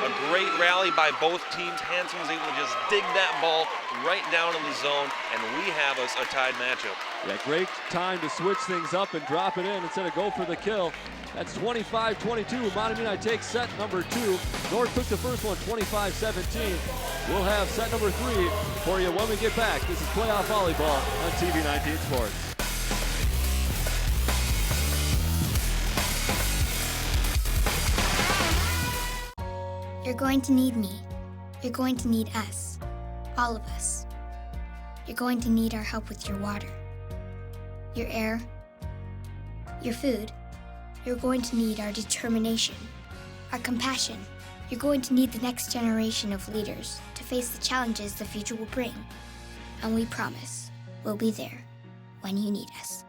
A great rally by both teams. Hansen was able to just dig that ball right down in the zone, and we have us a tied matchup. Yeah, great time to switch things up and drop it in instead of go for the kill. That's 25-22. Mahotmedi takes set number 2. North took the first one, 25-17. We'll have set number 3 for you when we get back. This is Playoff Volleyball on TV 19 Sports. You're going to need me. You're going to need us. All of us. You're going to need our help with your water, your air, your food. You're going to need our determination, our compassion. You're going to need the next generation of leaders to face the challenges the future will bring. And we promise we'll be there when you need us.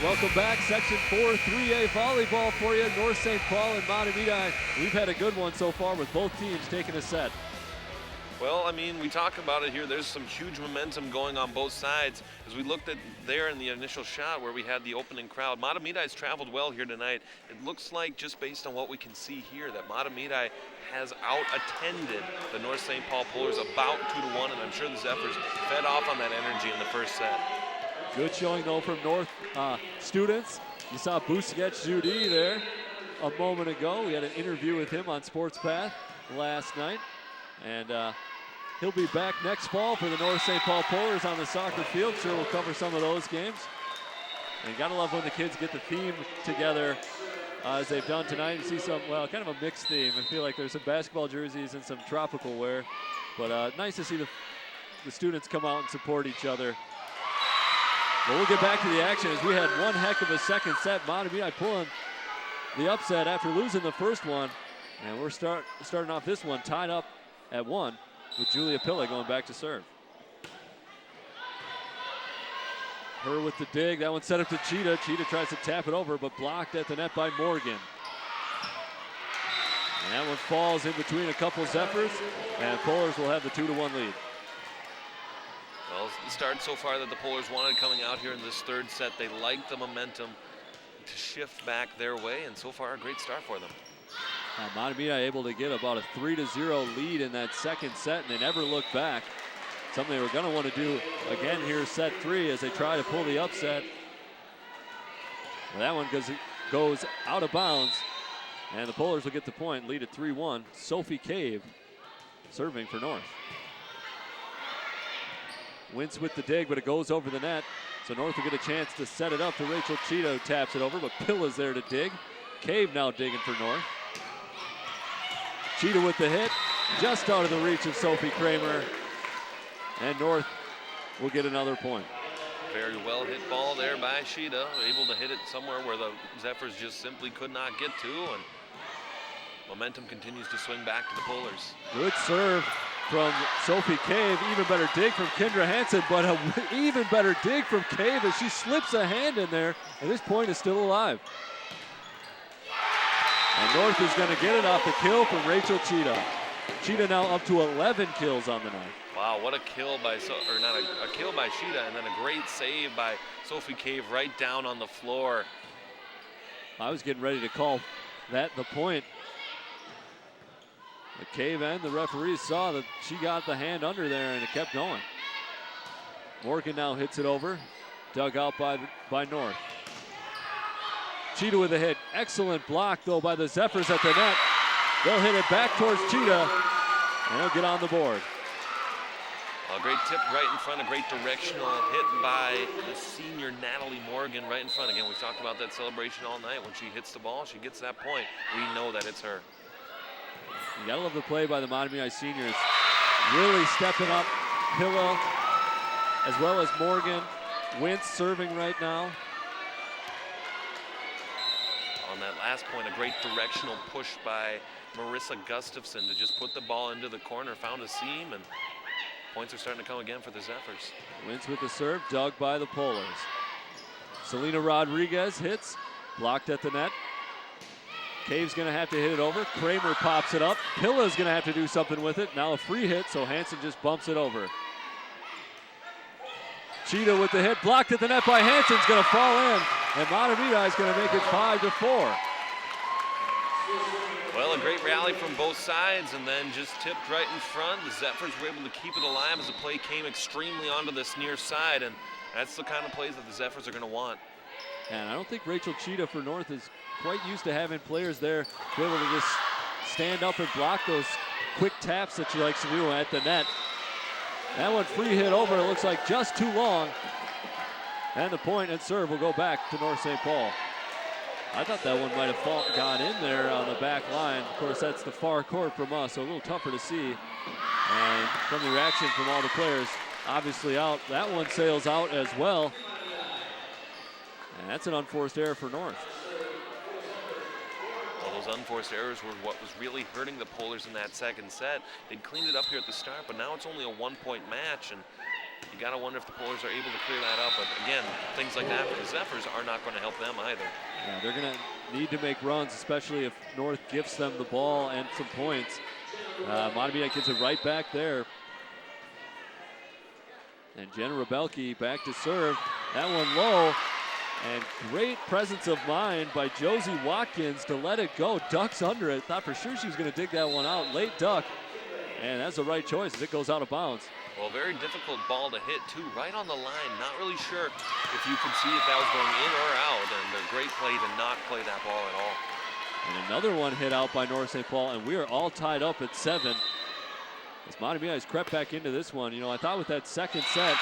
Welcome back, Section 4, 3A volleyball for you. North St. Paul and Mahotmedi. We've had a good one so far with both teams taking a set. Well, I mean, we talk about it here. There's some huge momentum going on both sides. As we looked at there in the initial shot where we had the opening crowd, Mahotmedi's traveled well here tonight. It looks like, just based on what we can see here, that Mahotmedi has out-attended the North St. Paul Polars about 2-1, and I'm sure the Zephyrs fed off on that energy in the first set. Good showing, though, from North students. You saw Busquets Judy there a moment ago. We had an interview with him on Sports Path last night. And he'll be back next fall for the North St. Paul Polars on the soccer field. Sure, we'll cover some of those games. And gotta love when the kids get the theme together as they've done tonight. You see some, well, kind of a mixed theme. I feel like there's some basketball jerseys and some tropical wear. But nice to see the students come out and support each other. Well, we'll get back to the action as we had one heck of a second set. Mahotmedi pulling the upset after losing the first one. And we're starting off this one tied up at 1 with Julia Pilla going back to serve. Her with the dig. That one set up to Cheetah. Cheetah tries to tap it over, but blocked at the net by Morgan. And that one falls in between a couple Zephyrs, and Polars will have the 2-1 lead. Well, the start so far that the Polars wanted coming out here in this third set. They like the momentum to shift back their way, and so far a great start for them. Mahotmedi able to get about a 3-0 lead in that second set, and they never looked back. Something they were going to want to do again here, set 3, as they try to pull the upset. Well, that one goes out of bounds, and the Polars will get the point, lead at 3-1. Sophie Cave serving for North. Wintz with the dig, but it goes over the net. So North will get a chance to set it up to Rachel Cheetah, who taps it over, but Pilla's there to dig. Cave now digging for North. Cheetah with the hit, just out of the reach of Sophie Kramer. And North will get another point. Very well hit ball there by Cheetah, able to hit it somewhere where the Zephyrs just simply could not get to, and momentum continues to swing back to the Polars. Good serve from Sophie Cave, even better dig from Kendra Hansen, but an even better dig from Cave as she slips a hand in there, and this point is still alive. And North is going to get it off the kill from Rachel Cheetah. Cheetah now up to 11 kills on the night. Wow, what a kill by, a kill by Cheetah, and then a great save by Sophie Cave right down on the floor. I was getting ready to call that the point. The Cave and the referees saw that she got the hand under there, and it kept going. Morgan now hits it over, dug out by North. Cheetah with a hit. Excellent block, though, by the Zephyrs at the net. They'll hit it back towards Cheetah, and they'll get on the board. A great tip right in front, a great directional hit by the senior Natalie Morgan right in front. Again, we've talked about that celebration all night. When she hits the ball, she gets that point. We know that it's her. You gotta love the play by the Mahotmedi seniors. Really stepping up. Pilla, as well as Morgan. Wintz serving right now. On that last point, a great directional push by Marissa Gustafson to just put the ball into the corner, found a seam, and points are starting to come again for the Zephyrs. Wintz with the serve, dug by the Polars. Selena Rodriguez hits, blocked at the net. Cave's gonna have to hit it over. Kramer pops it up. Pilla's gonna have to do something with it. Now a free hit, so Hansen just bumps it over. Cheetah with the hit, blocked at the net by Hansen's gonna fall in, and Mahotmedi is gonna make it 5-4. Well, a great rally from both sides, and then just tipped right in front. The Zephyrs were able to keep it alive as the play came extremely onto this near side, and that's the kind of plays that the Zephyrs are going to want. And I don't think Rachel Cheetah for North is quite used to having players there to be able to just stand up and block those quick taps that she likes to do at the net. That one free hit over, it looks like just too long. And the point and serve will go back to North St. Paul. I thought that one might have gone in there on the back line. Of course, that's the far court from us, so a little tougher to see. And from the reaction from all the players, obviously out. That one sails out as well. And that's an unforced error for North. Well, those unforced errors were what was really hurting the Polars in that second set. They'd cleaned it up here at the start, but now it's only a one-point match, and you got to wonder if the Polars are able to clear that up. But again, things like that for the Zephyrs are not going to help them either. Yeah, they're going to need to make runs, especially if North gifts them the ball and some points. Mahotmedi gets it right back there. And Jenna Rebelke back to serve. That one low. And great presence of mind by Josie Watkins to let it go. Ducks under it. Thought for sure she was going to dig that one out. Late duck. And that's the right choice as it goes out of bounds. Well, very difficult ball to hit, too, right on the line. Not really sure if you could see if that was going in or out, and a great play to not play that ball at all. And another one hit out by North St. Paul, and we are all tied up at 7. As Mahotmedi has crept back into this one. You know, I thought with that second set,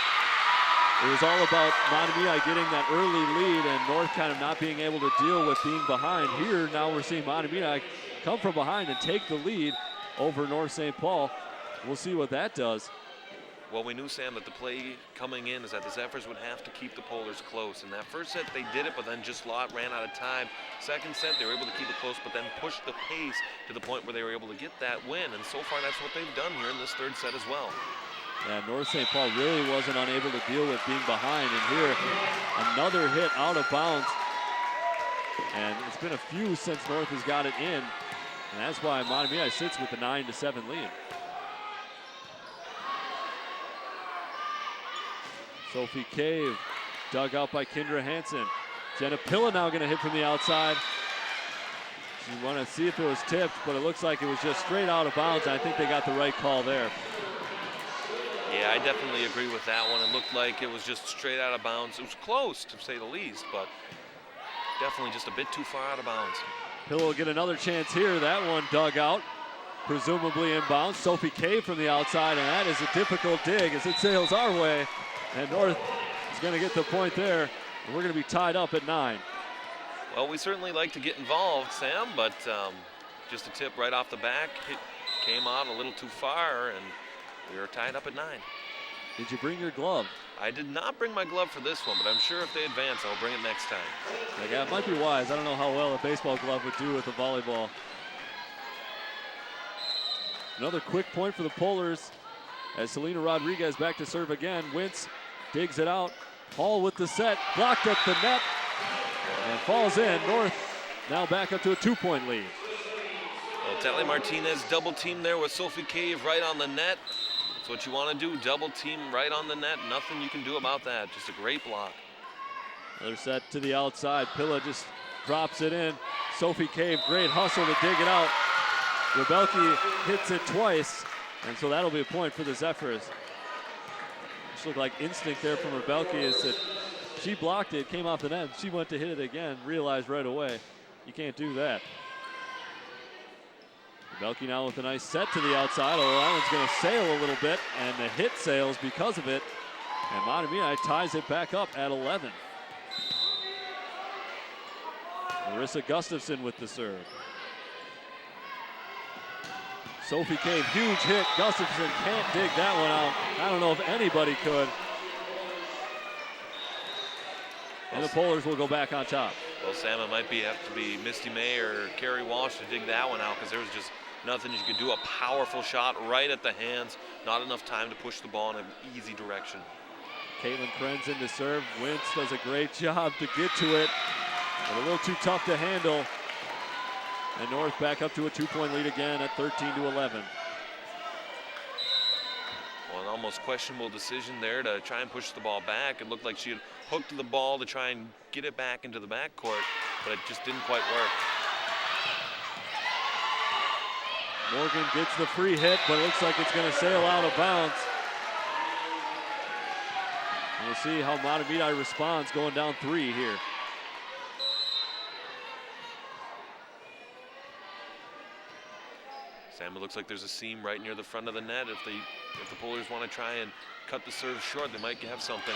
it was all about Mahotmedi getting that early lead and North kind of not being able to deal with being behind. Here, now we're seeing Mahotmedi come from behind and take the lead over North St. Paul. We'll see what that does. Well, we knew, Sam, that the play coming in is that the Zephyrs would have to keep the Polars close. In that first set, they did it, but then just ran out of time. Second set, they were able to keep it close, but then push the pace to the point where they were able to get that win. And so far, that's what they've done here in this third set as well. Yeah, North St. Paul really wasn't unable to deal with being behind. And here, another hit out of bounds. And it's been a few since North has got it in. And that's why Mahotmedi sits with the 9-7 lead. Sophie Cave, dug out by Kendra Hansen. Jenna Pilla now going to hit from the outside. You want to see if it was tipped, but it looks like it was just straight out of bounds. I think they got the right call there. Yeah, I definitely agree with that one. It looked like it was just straight out of bounds. It was close, to say the least, but definitely just a bit too far out of bounds. Pilla will get another chance here. That one dug out, presumably in bounds. Sophie Cave from the outside, and that is a difficult dig as it sails our way. And North is going to get the point there. And we're going to be tied up at 9. Well, we certainly like to get involved, Sam, but just a tip right off the back. It came out a little too far, and we are tied up at 9. Did you bring your glove? I did not bring my glove for this one, but I'm sure if they advance, I'll bring it next time. Yeah, it might be wise. I don't know how well a baseball glove would do with a volleyball. Another quick point for the Polars as Selena Rodriguez back to serve again. Wintz digs it out. Hall with the set, blocked at the net, and falls in. North now back up to a 2-point lead. Well, Tally Martinez double team there with Sophie Cave right on the net. That's what you want to do, double team right on the net. Nothing you can do about that, just a great block. Another set to the outside. Pilla just drops it in. Sophie Cave, great hustle to dig it out. Rebelke hits it twice, and so that'll be a point for the Zephyrs. Just looked like instinct there from Rebelke as it She blocked it, came off the net. She went to hit it again, realized right away, you can't do that. Rebelke now with a nice set to the outside. Oh, that one's going to sail a little bit, and the hit sails because of it. And Mahotmedi ties it back up at 11. Marissa Gustafson with the serve. Sophie Cave, huge hit. Gustafson can't dig that one out. I don't know if anybody could. And the Polars will go back on top. Well, Sam, it might have to be Misty May or Carrie Walsh to dig that one out, because there was just nothing you could do. A powerful shot right at the hands. Not enough time to push the ball in an easy direction. Caitlin Krenz in to serve. Wentz does a great job to get to it, but a little too tough to handle. And North back up to a 2-point lead again at 13-11. Well, an almost questionable decision there to try and push the ball back. It looked like she had hooked the ball to try and get it back into the backcourt, but it just didn't quite work. Morgan gets the free hit, but it looks like it's going to sail out of bounds. We'll see how Mahotmedi responds going down 3 here. Sam, it looks like there's a seam right near the front of the net. If the Polars want to try and cut the serve short, they might have something.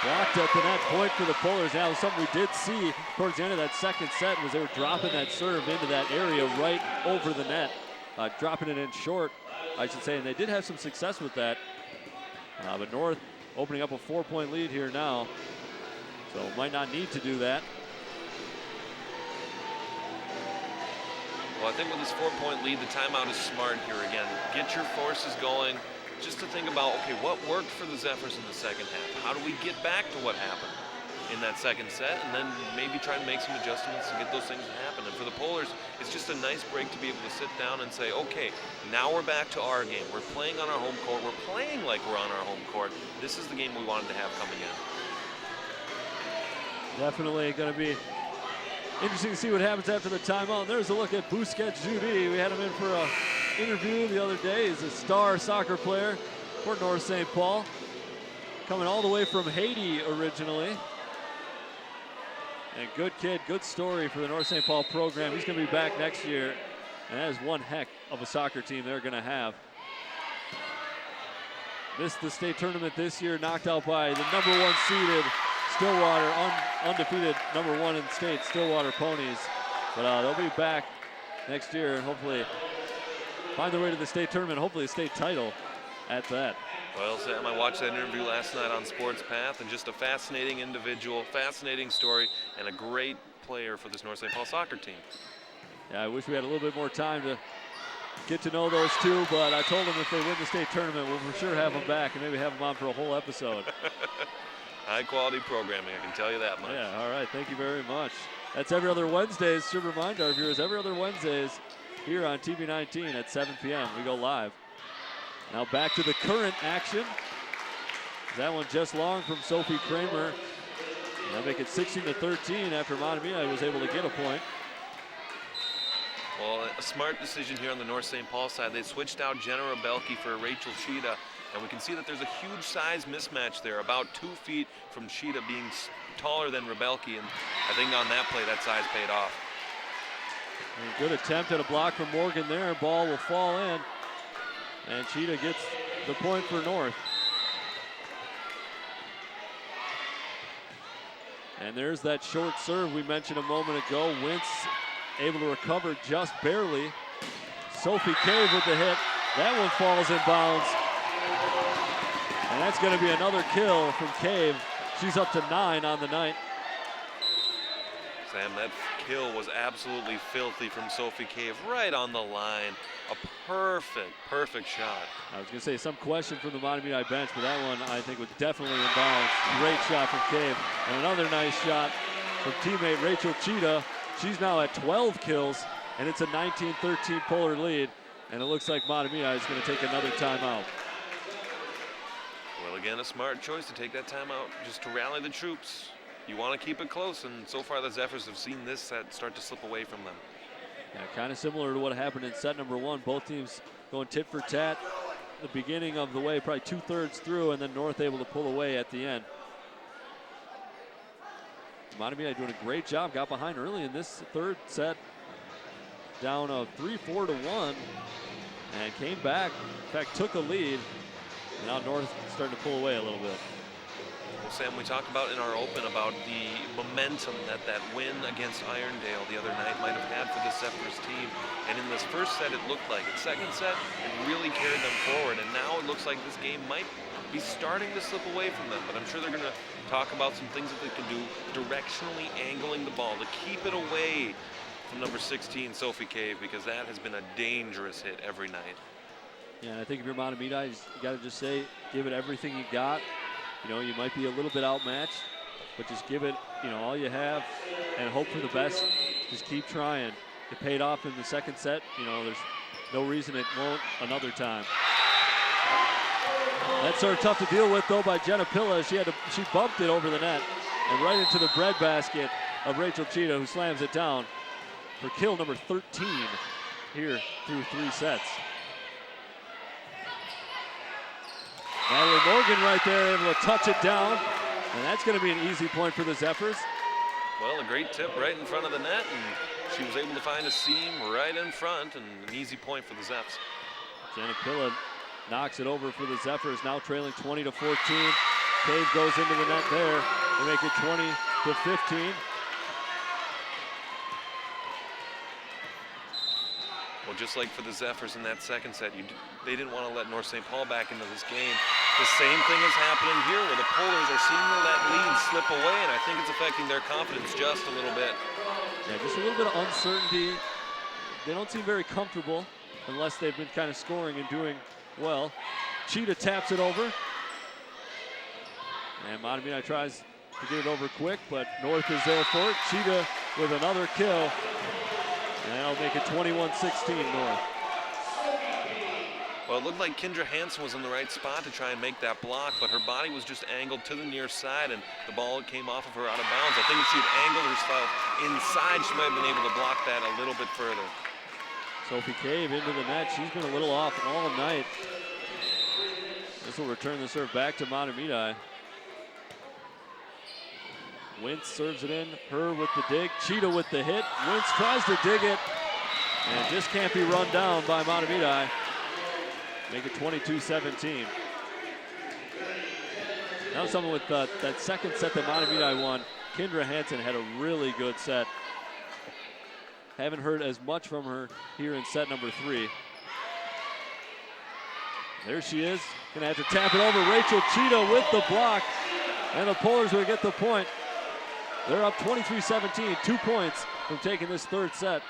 Blocked at the net, point for the Polars. Now, something we did see towards the end of that second set was they were dropping that serve into that area right over the net, dropping it in short, I should say, and they did have some success with that. But North opening up a 4-point lead here now, so might not need to do that. Well, I think with this 4-point lead, the timeout is smart here again. Get your forces going, just to think about, okay, what worked for the Zephyrs in the second half? How do we get back to what happened in that second set? And then maybe try to make some adjustments and get those things to happen. And for the Polars, it's just a nice break to be able to sit down and say, okay, now we're back to our game. We're playing on our home court. We're playing like we're on our home court. This is the game we wanted to have coming in. Definitely going to be interesting to see what happens after the timeout. There's a look at Busquets Judy. We had him in for an interview the other day. He's a star soccer player for North St. Paul. Coming all the way from Haiti originally. And good kid, good story for the North St. Paul program. He's going to be back next year. And that is one heck of a soccer team they're going to have. Missed the state tournament this year, knocked out by the #1 seeded Stillwater, undefeated #1 in the state, Stillwater Ponies. But they'll be back next year and hopefully find their way to the state tournament, hopefully a state title at that. Well, Sam, I watched that interview last night on Sports Path, and just a fascinating individual, fascinating story, and a great player for this North St. Paul soccer team. Yeah, I wish we had a little bit more time to get to know those two, but I told them if they win the state tournament, we'll for sure have them back and maybe have them on for a whole episode. High quality programming, I can tell you that much. Yeah, all right, thank you very much. That's every other Wednesdays. Should remind our viewers, every other Wednesdays here on TV 19 at 7 p.m. We go live. Now back to the current action. That one just long from Sophie Kramer. They'll make it 16-13 after Mahotmedi was able to get a point. Well, a smart decision here on the North St. Paul side. They switched out Jenna Rebelke for Rachel Sheeta, and we can see that there's a huge size mismatch there, about 2 feet from Sheeta being taller than Rebelke, and I think on that play that size paid off. And a good attempt at a block from Morgan there. Ball will fall in, and Sheeta gets the point for North. And there's that short serve we mentioned a moment ago. Wentz able to recover just barely. Sophie Cave with the hit. That one falls in bounds. And that's going to be another kill from Cave. She's up to 9 on the night. Sam, that kill was absolutely filthy from Sophie Cave, right on the line. A perfect shot. I was going to say some question from the Mahotmedi bench, but that one I think was definitely in bounds. Great shot from Cave. And another nice shot from teammate Rachel Cheetah. She's now at 12 kills, and it's a 19-13 Polar lead. And it looks like Mahotmedi is going to take another timeout. Well, again, a smart choice to take that timeout, just to rally the troops. You want to keep it close, and so far the Zephyrs have seen this set start to slip away from them. Yeah, kind of similar to what happened in set number 1. Both teams going tit for tat the beginning of the way, probably 2/3 through, and then North able to pull away at the end. Mahotmedi doing a great job. Got behind early in this third set, down 3-4 to 1, and came back. In fact, took a lead. And now North starting to pull away a little bit. Well, Sam, we talked about in our open about the momentum that win against Irondale the other night might have had for the Zephyrs team. And in this first set, it looked like it. Second set, it really carried them forward. And now it looks like this game might be starting to slip away from them. But I'm sure they're going to talk about some things that they can do directionally angling the ball to keep it away from number 16, Sophie Cave, because that has been a dangerous hit every night. Yeah, and I think if you're Mahotmedi, you got to just say, give it everything you got. You know, you might be a little bit outmatched, but just give it, you know, all you have and hope for the best. Just keep trying. It paid off in the second set. You know, there's no reason it won't another time. That's sort of tough to deal with, though, by Jenna Pilla. She bumped it over the net and right into the breadbasket of Rachel Cheetah, who slams it down for kill number 13 here through 3 sets. Natalie Morgan right there, able to touch it down, and that's going to be an easy point for the Zephyrs. Well, a great tip right in front of the net, and she was able to find a seam right in front, and an easy point for the Zephs. Jenna Pilla knocks it over for the Zephyrs, now trailing 20 to 14. Cave goes into the net there. They make it 20 to 15. Well, just like for the Zephyrs in that second set, they didn't want to let North St. Paul back into this game. The same thing is happening here where the Polars are seeing that lead slip away, and I think it's affecting their confidence just a little bit. Yeah, just a little bit of uncertainty. They don't seem very comfortable unless they've been kind of scoring and doing well. Cheetah taps it over. And Mahotmedi tries to get it over quick, but North is there for it. Cheetah with another kill. And that'll make it 21-16 North. Well, it looked like Kendra Hansen was in the right spot to try and make that block, but her body was just angled to the near side, and the ball came off of her out of bounds. I think if she had angled herself inside, she might have been able to block that a little bit further. Sophie Cave into the net. She's been a little off all night. This will return the serve back to Mahotmedi. Wintz serves it in, her with the dig, Cheetah with the hit. Wintz tries to dig it, and just can't be run down by Mahotmedi. Make it 22-17. That was something with that second set that Mahotmedi won. Kendra Hansen had a really good set. Haven't heard as much from her here in set number 3. There she is, gonna have to tap it over. Rachel Cheetah with the block, and the Polars will get the point. They're up 23-17, 2 points from taking this third set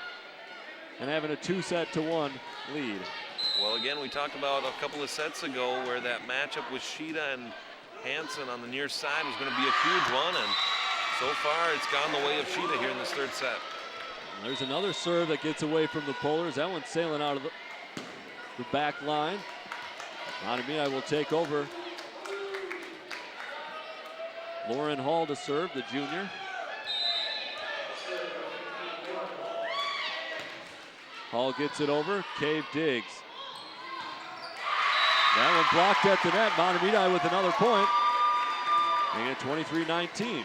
and having a 2-1 lead. Well, again, we talked about a couple of sets ago where that matchup with Cheetah and Hansen on the near side was going to be a huge one, and so far it's gone the way of Cheetah here in this third set. And there's another serve that gets away from the Polars. That one's sailing out of the back line. Mahotmedi will take over. Lauren Hall to serve, the junior. Hall gets it over, Cave digs. That one blocked at the net. Mahotmedi with another point. Making it 23-19.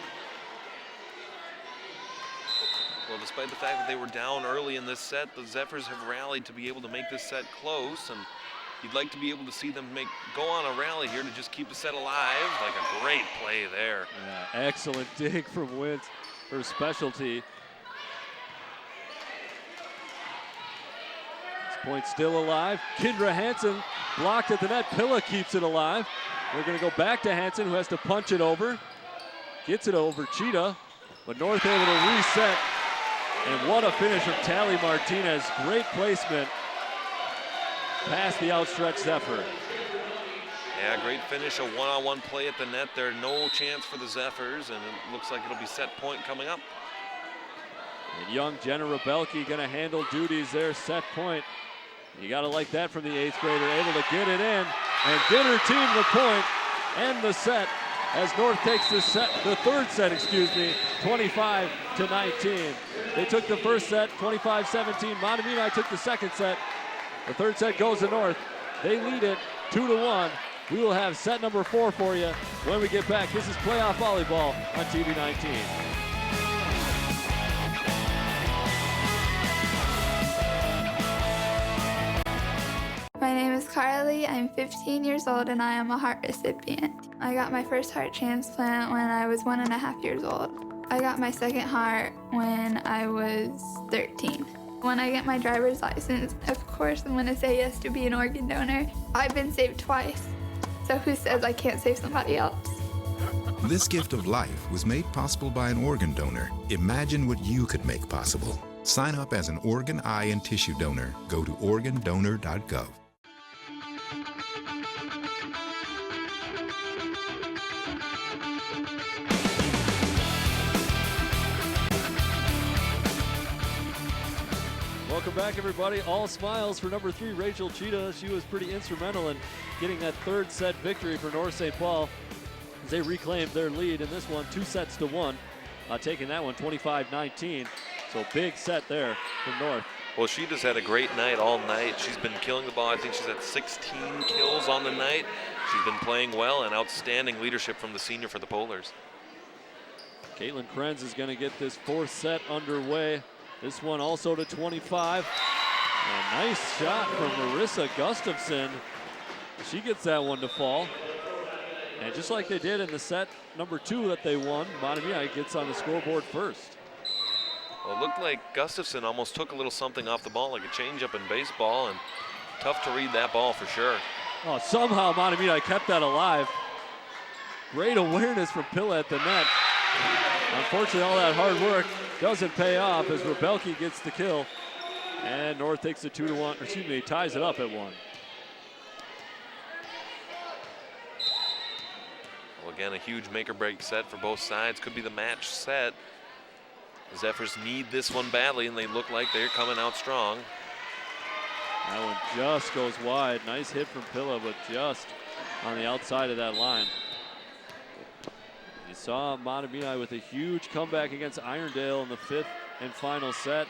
Well, despite the fact that they were down early in this set, the Zephyrs have rallied to be able to make this set close, and you'd like to be able to see them go on a rally here to just keep the set alive. Like a great play there. Yeah, excellent dig from Wintz, her specialty. This point still alive. Kendra Hansen blocked at the net. Pilla keeps it alive. We're going to go back to Hansen, who has to punch it over. Gets it over Cheetah, but North able to reset. And what a finish from Tally Martinez. Great placement past the outstretched Zephyr. Yeah, great finish, a one-on-one play at the net there. No chance for the Zephyrs, and it looks like it'll be set point coming up. And young Jenna Rebelke gonna handle duties there, set point. You gotta like that from the 8th grader, able to get it in and get her team the point and the set as North takes the third set, 25-19. They took the first set, 25-17. Mahotmedi took the second set. The third set goes to North. They lead it 2-1. We will have set number 4 for you when we get back. This is Playoff Volleyball on TV 19. name is Carly. I'm 15 years old and I am a heart recipient. I got my first heart transplant when I was 1.5 years old. I got my second heart when I was 13. When I get my driver's license, of course I'm going to say yes to be an organ donor. I've been saved twice, so who says I can't save somebody else? This gift of life was made possible by an organ donor. Imagine what you could make possible. Sign up as an organ, eye, and tissue donor. Go to organdonor.gov. Welcome back, everybody. All smiles for number 3, Rachel Cheetah. She was pretty instrumental in getting that third set victory for North St. Paul as they reclaimed their lead in this one, 2-1, taking that one 25-19. So big set there from North. Well, Cheetah's had a great night all night. She's been killing the ball. I think she's had 16 kills on the night. She's been playing well, and outstanding leadership from the senior for the Polars. Caitlin Krenz is going to get this fourth set underway. This one also to 25. A nice shot from Marissa Gustafson. She gets that one to fall. And just like they did in the set number 2 that they won, Mahotmedi gets on the scoreboard first. Well, it looked like Gustafson almost took a little something off the ball, like a changeup in baseball, and tough to read that ball for sure. Oh, somehow Mahotmedi kept that alive. Great awareness from Pilla at the net. Unfortunately, all that hard work doesn't pay off as Rebelke gets the kill. And North takes the 2-1, excuse me, ties it up at 1. Well, again, a huge make or break set for both sides. Could be the match set. The Zephyrs need this one badly, and they look like they're coming out strong. That one just goes wide. Nice hit from Pilla, but just on the outside of that line. You saw Mahotmedi with a huge comeback against Irondale in the 5th and final set.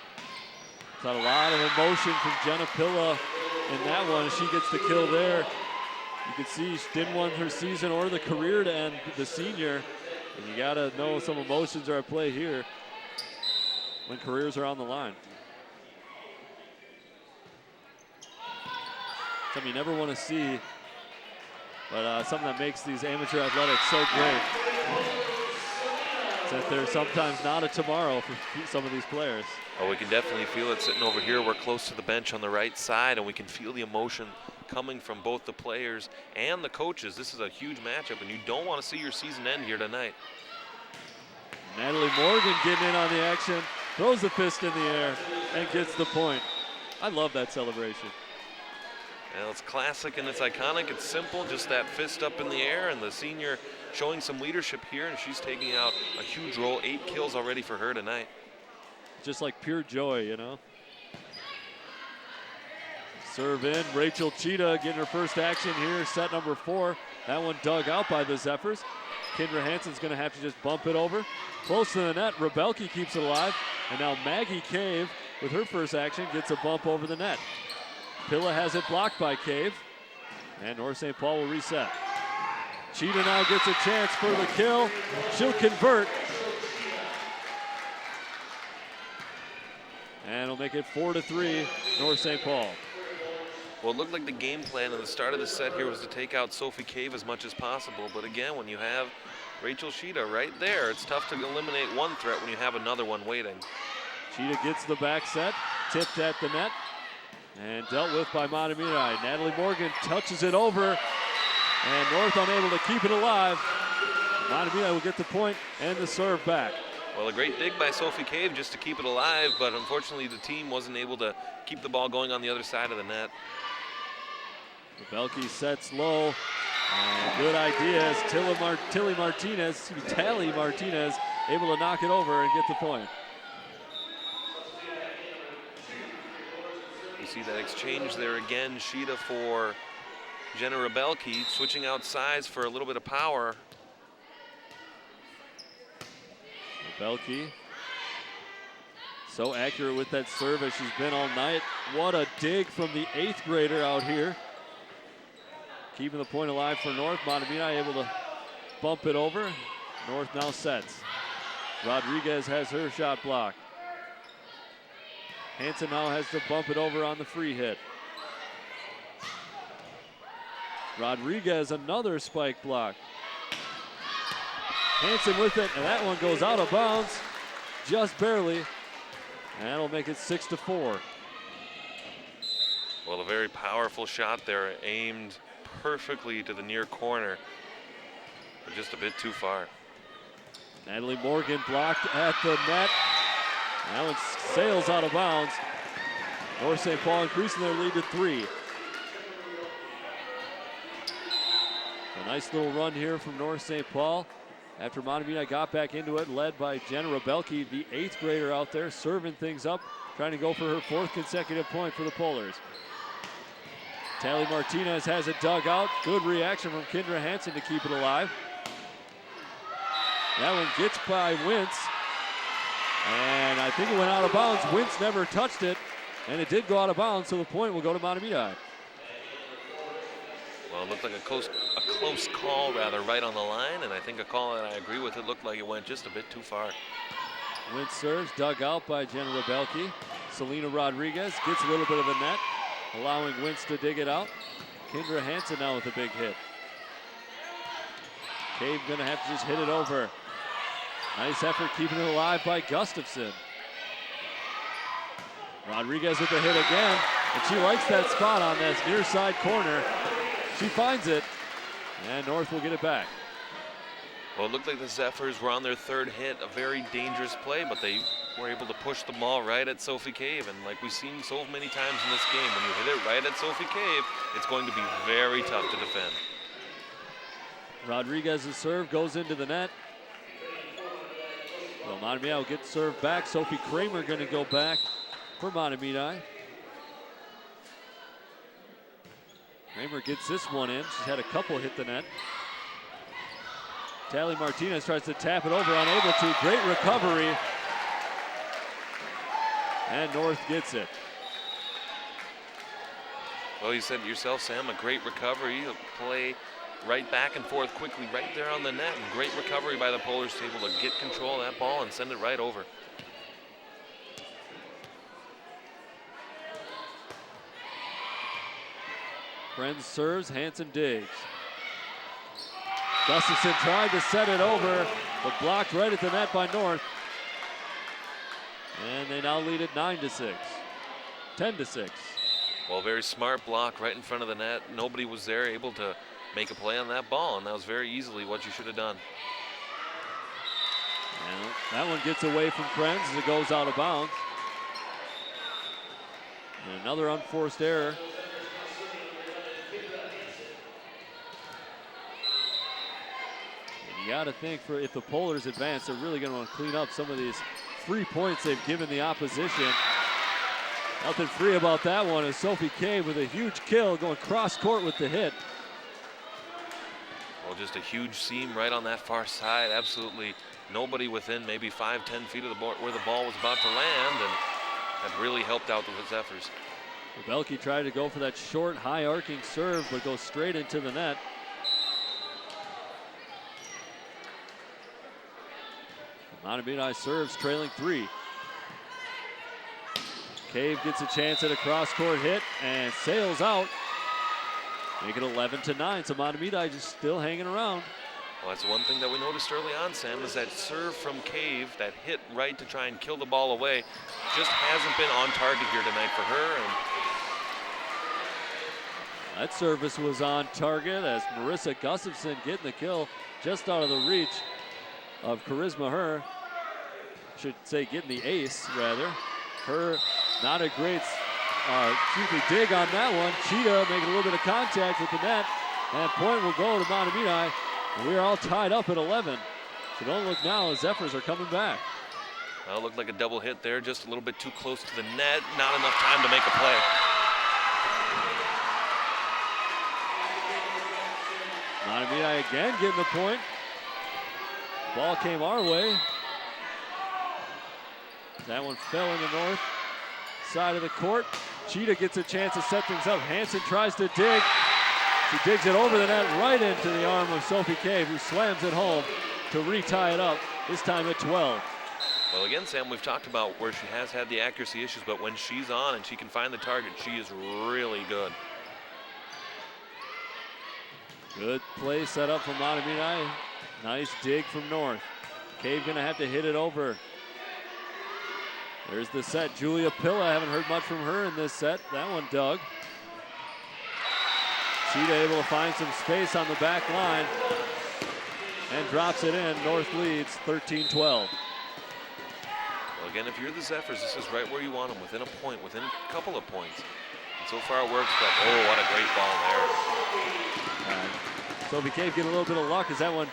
Got a lot of emotion from Jenna Pilla in that one. She gets the kill there. You can see she didn't want her season or the career to end, the senior. And you gotta know some emotions are at play here when careers are on the line. Something you never want to see, but something that makes these amateur athletics so great. Is that there's sometimes not a tomorrow for some of these players. Oh, we can definitely feel it sitting over here. We're close to the bench on the right side, and we can feel the emotion coming from both the players and the coaches. This is a huge matchup, and you don't want to see your season end here tonight. Natalie Morgan getting in on the action, throws the fist in the air, and gets the point. I love that celebration. Well, it's classic and it's iconic. It's simple, just that fist up in the air, and the senior showing some leadership here, and she's taking out a huge role. 8 kills already for her tonight. Just like pure joy, you know. Serve in, Rachel Cheetah getting her first action here, set number 4. That one dug out by the Zephyrs. Kendra Hansen's gonna have to just bump it over. Close to the net, Rebelke keeps it alive. And now Maggie Cave with her first action gets a bump over the net. Pilla has it blocked by Cave. And North St. Paul will reset. Cheetah now gets a chance for the kill. She'll convert. And it'll make it 4-3, North St. Paul. Well, it looked like the game plan at the start of the set here was to take out Sophie Cave as much as possible. But again, when you have Rachel Cheetah right there, it's tough to eliminate one threat when you have another one waiting. Cheetah gets the back set, tipped at the net, and dealt with by Mahotmedi. Natalie Morgan touches it over, and North unable to keep it alive. Mahotmedi will get the point and the serve back. Well, a great dig by Sophie Cave just to keep it alive, but unfortunately the team wasn't able to keep the ball going on the other side of the net. Rebelke sets low. And good idea as Tally Martinez able to knock it over and get the point. You see that exchange there again. Cheetah for Jenna Rebelke, switching out sides for a little bit of power. Rebelke, so accurate with that serve as she's been all night. What a dig from the 8th grader out here. Keeping the point alive for North. Mahotmedi able to bump it over. North now sets. Rodriguez has her shot blocked. Hansen now has to bump it over on the free hit. Rodriguez, another spike block. Hansen with it, and that one goes out of bounds, just barely. And that'll make it 6-4. Well, a very powerful shot there, aimed perfectly to the near corner, but just a bit too far. Natalie Morgan blocked at the net. That one sails out of bounds. North St. Paul increasing their lead to 3. A nice little run here from North St. Paul. After Mahotmedi got back into it, led by Jenna Rebelke, the 8th grader out there, serving things up, trying to go for her 4th consecutive point for the Polars. Tally Martinez has it dug out. Good reaction from Kendra Hansen to keep it alive. That one gets by Wintz, and I think it went out of bounds. Wintz never touched it, and it did go out of bounds, so the point will go to Mahotmedi. Well, it looked like a close call, rather, right on the line, and I think a call that I agree with. It looked like it went just a bit too far. Wintz serves, dug out by Jenna Rebelke. Selena Rodriguez gets a little bit of the net, allowing Wintz to dig it out. Kendra Hansen now with a big hit. Cave gonna have to just hit it over. Nice effort keeping it alive by Gustafson. Rodriguez with the hit again, and she likes that spot on this near side corner. She finds it, and North will get it back. Well, it looked like the Zephyrs were on their 3rd hit, a very dangerous play, but they were able to push the ball right at Sophie Cave. And like we've seen so many times in this game, when you hit it right at Sophie Cave, it's going to be very tough to defend. Rodriguez's serve goes into the net. Well, Mahotmedi will get served back. Sophie Kramer going to go back for Mahotmedi. Kramer gets this one in. She's had a couple hit the net. Tally Martinez tries to tap it over, unable to. Great recovery. And North gets it. Well, you said it yourself, Sam, a great recovery. A play right back and forth quickly right there on the net. And great recovery by the Polars to able to get control of that ball and send it right over. Friends serves, Hansen digs. Gustafson tried to set it over, but blocked right at the net by North. And they now lead it 9-6, 10-6. Well, very smart block right in front of the net. Nobody was there able to make a play on that ball, and that was very easily what you should have done. And that one gets away from Krenz as it goes out of bounds. And another unforced error. You got to think for if the Polars advance, they're really going to want to clean up some of these 3 points they've given the opposition. Nothing free about that one as Sophie Cave with a huge kill going cross court with the hit. Well, just a huge seam right on that far side. Absolutely nobody within maybe 5-10 feet of the ball where the ball was about to land, and that really helped out the Zephyrs. Rebelke tried to go for that short, high arcing serve, but goes straight into the net. Mahotmedi serves, trailing 3. Cave gets a chance at a cross-court hit and sails out. Make it 11-9, so Mahotmedi just still hanging around. Well, that's one thing that we noticed early on, Sam, is that serve from Cave, that hit right to try and kill the ball away, just hasn't been on target here tonight for her. And that service was on target as Marissa Gustafson getting the kill just out of the reach of Charisma Her. Should say getting the ace, rather. Her, not a great dig on that one. Cheetah making a little bit of contact with the net. And point will go to Mahotmedi. We're all tied up at 11. So don't look now as Zephyrs are coming back. Well, it looked like a double hit there, just a little bit too close to the net. Not enough time to make a play. Mahotmedi again getting the point. Ball came our way. That one fell in the north side of the court. Cheetah gets a chance to set things up. Hansen tries to dig. She digs it over the net right into the arm of Sophie Cave, who slams it home to re-tie it up, this time at 12. Well, again, Sam, we've talked about where she has had the accuracy issues, but when she's on and she can find the target, she is really good. Good play set up from Mahotmedi. Nice dig from North. Cave gonna have to hit it over. There's the set. Julia Pilla, haven't heard much from her in this set. That one dug. Cheetah able to find some space on the back line and drops it in. North leads 13-12. Well, again, if you're the Zephyrs, this is right where you want them, within a point, within a couple of points. And so far it works, but oh, what a great ball there. Sophie Cave getting a little bit of luck as that one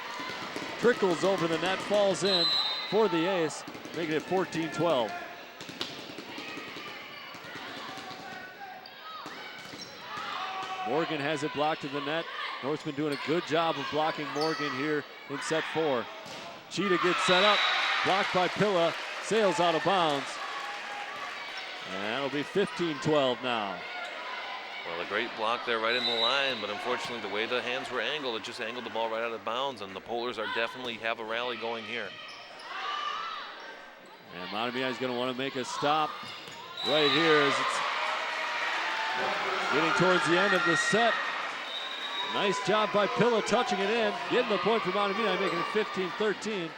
trickles over the net, falls in for the ace, making it 14-12. Morgan has it blocked to the net. North's been doing a good job of blocking Morgan here in set 4. Cheetah gets set up, blocked by Pilla, sails out of bounds. And that'll be 15-12 now. Well, a great block there right in the line, but unfortunately the way the hands were angled, it just angled the ball right out of bounds, and the Polars are definitely have a rally going here. And Mahotmedi is going to want to make a stop right here as it's getting towards the end of the set. Nice job by Pilla touching it in, getting the point for Mahotmedi, making it 15-13.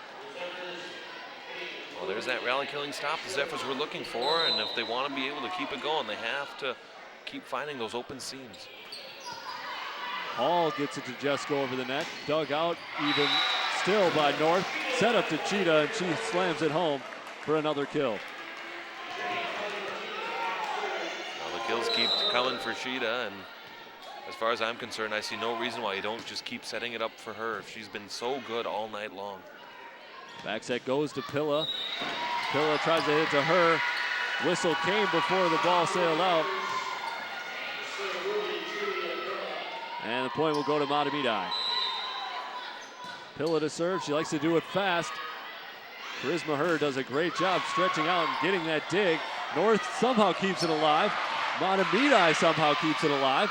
Well, there's that rally-killing stop the Zephyrs were looking for, and if they want to be able to keep it going, they have to keep finding those open seams. Hall gets it to just go over the net. Dug out even still by North. Set up to Cheetah, and she slams it home for another kill. Well, the kills keep coming for Cheetah, and as far as I'm concerned, I see no reason why you don't just keep setting it up for her. She's been so good all night long. Back set goes to Pilla. Pilla tries to hit it to her. Whistle came before the ball sailed out. And the point will go to Mahotmedi. Pilla to serve. She likes to do it fast. Charisma Her does a great job stretching out and getting that dig. North somehow keeps it alive. Mahotmedi somehow keeps it alive.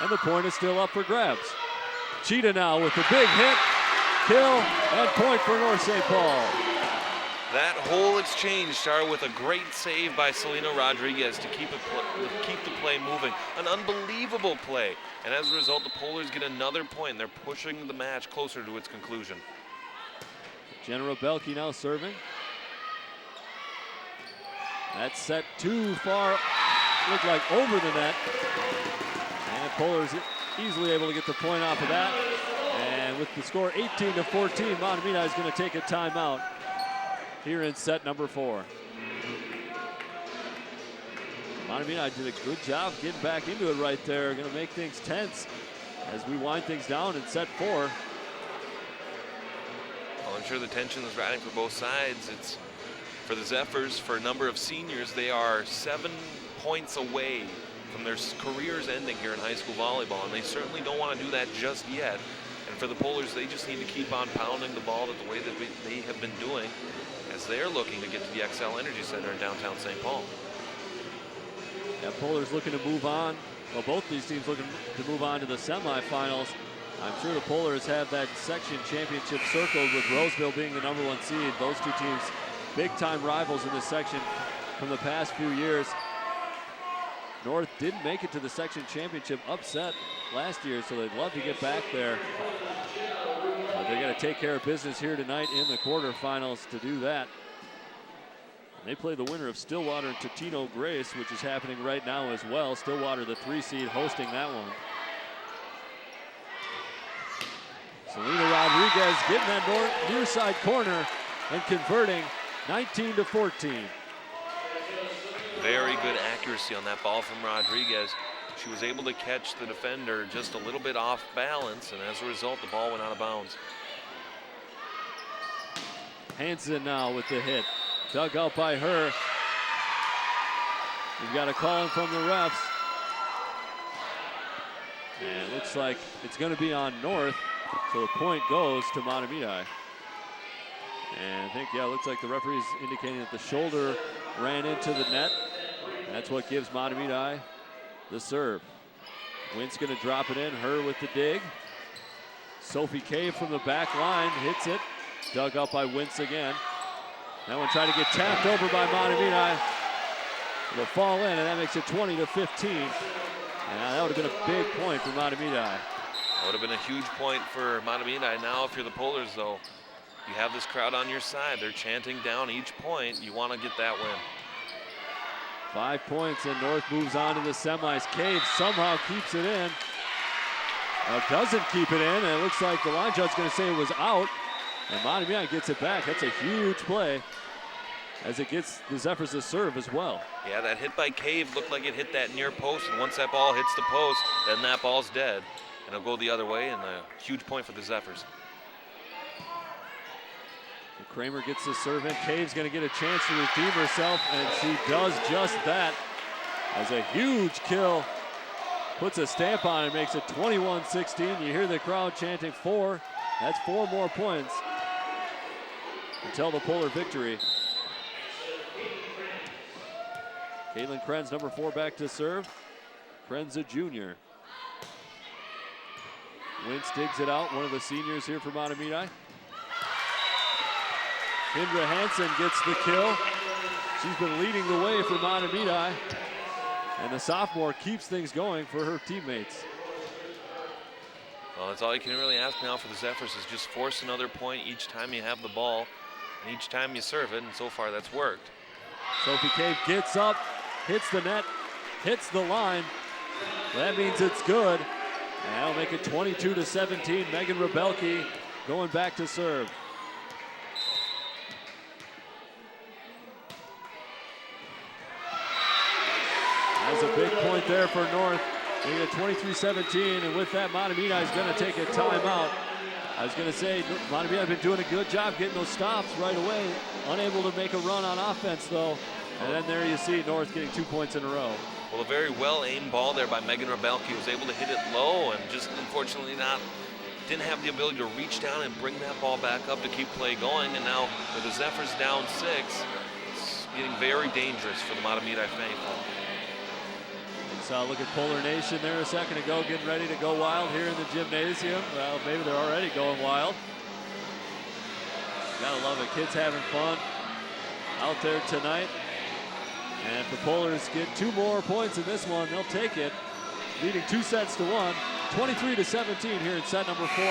And the point is still up for grabs. Cheetah now with the big hit. Kill and point for North St. Paul. That whole exchange started with a great save by Selena Rodriguez to keep the play moving. An unbelievable play. And as a result, the Polars get another point. They're pushing the match closer to its conclusion. Jenna Belke now serving. That's set too far. Looked like over the net. And Polars easily able to get the point off of that. And with the score 18-14, Mahotmedi is going to take a timeout here in set number 4. Mahotmedi did a good job getting back into it right there. Going to make things tense as we wind things down in set 4. Well, I'm sure the tension is riding for both sides. It's for the Zephyrs, for a number of seniors, they are 7 points away from their careers ending here in high school volleyball, and they certainly don't want to do that just yet. And for the Polars, they just need to keep on pounding the ball the way that they have been doing as they're looking to get to the XL Energy Center in downtown St. Paul. Yeah, Polars looking to move on. Well, both these teams looking to move on to the semifinals. I'm sure the Polars have that section championship circled with Roseville being the #1 seed. Those two teams, big-time rivals in this section from the past few years. North didn't make it to the section championship upset last year, so they'd love to get back there. They got to take care of business here tonight in the quarterfinals to do that. They play the winner of Stillwater and Totino Grace, which is happening right now as well. Stillwater, the 3 seed, hosting that one. Selena Rodriguez getting that near side corner and converting 19-14. Very good accuracy on that ball from Rodriguez. She was able to catch the defender just a little bit off balance, and as a result, the ball went out of bounds. Hansen now with the hit. Dug out by her. We've got a call in from the refs. And it looks like it's going to be on North, so the point goes to Mahotmedi. And I think, yeah, it looks like the referee's indicating that the shoulder ran into the net. That's what gives Mahotmedi the serve. Wint's going to drop it in. Her with the dig. Sophie Cave from the back line hits it. Dug up by Wintz again. That one tried to get tapped over by Mahotmedi. It'll fall in, and that makes it 20-15. And that would have been a big point for Mahotmedi. That would have been a huge point for Mahotmedi. Now, if you're the Polars, though, you have this crowd on your side. They're chanting down each point. You want to get that win. 5 points, and North moves on to the semis. Cave somehow keeps it in. Doesn't keep it in, and it looks like the line judge is going to say it was out. And Mahotmedi gets it back. That's a huge play as it gets the Zephyrs to serve as well. Yeah, that hit by Cave looked like it hit that near post, and once that ball hits the post, then that ball's dead. And it'll go the other way, and a huge point for the Zephyrs. And Kramer gets the serve in. Cave's going to get a chance to redeem herself, and she does just that. As a huge kill, puts a stamp on it, makes it 21-16. You hear the crowd chanting 4. That's 4 more points until the Polar victory. Caitlin Krenz, number 4, back to serve. Krenz, a junior. Wentz digs it out, one of the seniors here for Mahotmedi. Kendra Hansen gets the kill. She's been leading the way for Mahotmedi, and the sophomore keeps things going for her teammates. Well, that's all you can really ask now for the Zephyrs is just force another point each time you have the ball and each time you serve it, and so far that's worked. Sophie Cave gets up, hits the net, hits the line. That means it's good. And that'll make it 22-17. Megan Rebelke going back to serve. That's a big point there for North. Making it 23-17, and with that, Mahotmedi is going to take a timeout. I was going to say, Mahotmedi has been doing a good job getting those stops right away. Unable to make a run on offense, though. And then there you see North getting 2 points in a row. Well, a very well-aimed ball there by Megan Rebelke, was able to hit it low and just unfortunately didn't have the ability to reach down and bring that ball back up to keep play going. And now with the Zephyrs down 6, it's getting very dangerous for the Mahotmedi faithful. So look at Polar Nation there a second ago, getting ready to go wild here in the gymnasium. Well, maybe they're already going wild. Gotta love it, kids having fun out there tonight. And if the Polars get 2 more points in this one, they'll take it. Leading 2 sets to 1, 23-17 here in set number 4.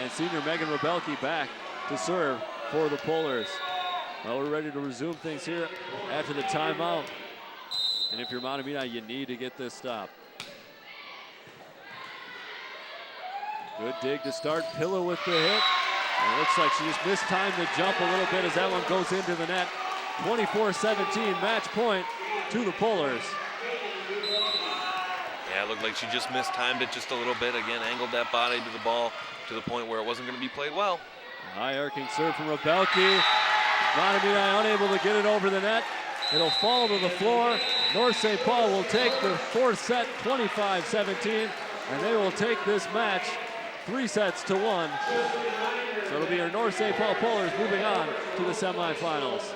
And senior Megan Rebelke back to serve for the Polars. Well, we're ready to resume things here after the timeout. And if you're Mahotmedi, you need to get this stop. Good dig to start. Pilla with the hit. And it looks like she just mistimed the jump a little bit as that one goes into the net. 24-17, match point to the Polars. Yeah, it looked like she just mistimed it just a little bit. Again, angled that body to the ball to the point where it wasn't going to be played well. High arcing serve from Rebelke. Mahotmedi unable to get it over the net. It'll fall to the floor. North St. Paul will take the 4th set, 25-17, and they will take this match 3 sets to 1. So it'll be our North St. Paul Polars moving on to the semifinals.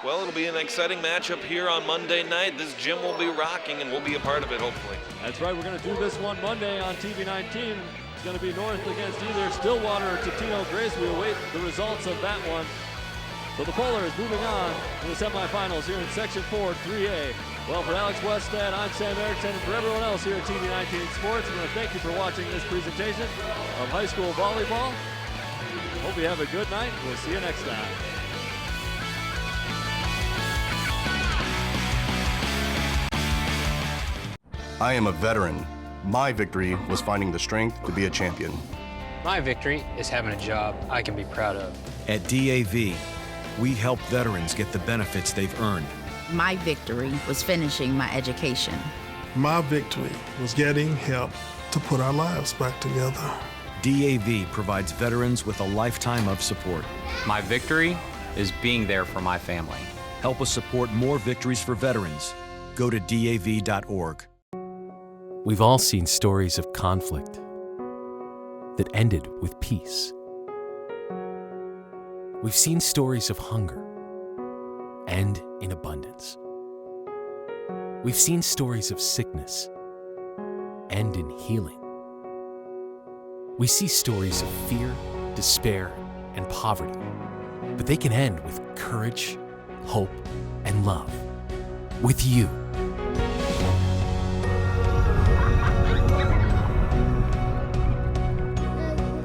Well, it'll be an exciting matchup here on Monday night. This gym will be rocking, and we'll be a part of it, hopefully. That's right. We're going to do this one Monday on TV 19. It's going to be North against either Stillwater or Totino Grace. We await the results of that one. So the Polars moving on to the semifinals here in Section 4, 3A. Well, for Alex Westad, I'm Sam Erickson, and for everyone else here at TV 19 Sports, I want to thank you for watching this presentation of high school volleyball. Hope you have a good night. We'll see you next time. I am a veteran. My victory was finding the strength to be a champion. My victory is having a job I can be proud of. At DAV, we help veterans get the benefits they've earned. My victory was finishing my education. My victory was getting help to put our lives back together. DAV provides veterans with a lifetime of support. My victory is being there for my family. Help us support more victories for veterans. Go to DAV.org. We've all seen stories of conflict that ended with peace. We've seen stories of hunger and in abundance. We've seen stories of sickness and in healing. We see stories of fear, despair, and poverty, but they can end with courage, hope, and love. With you.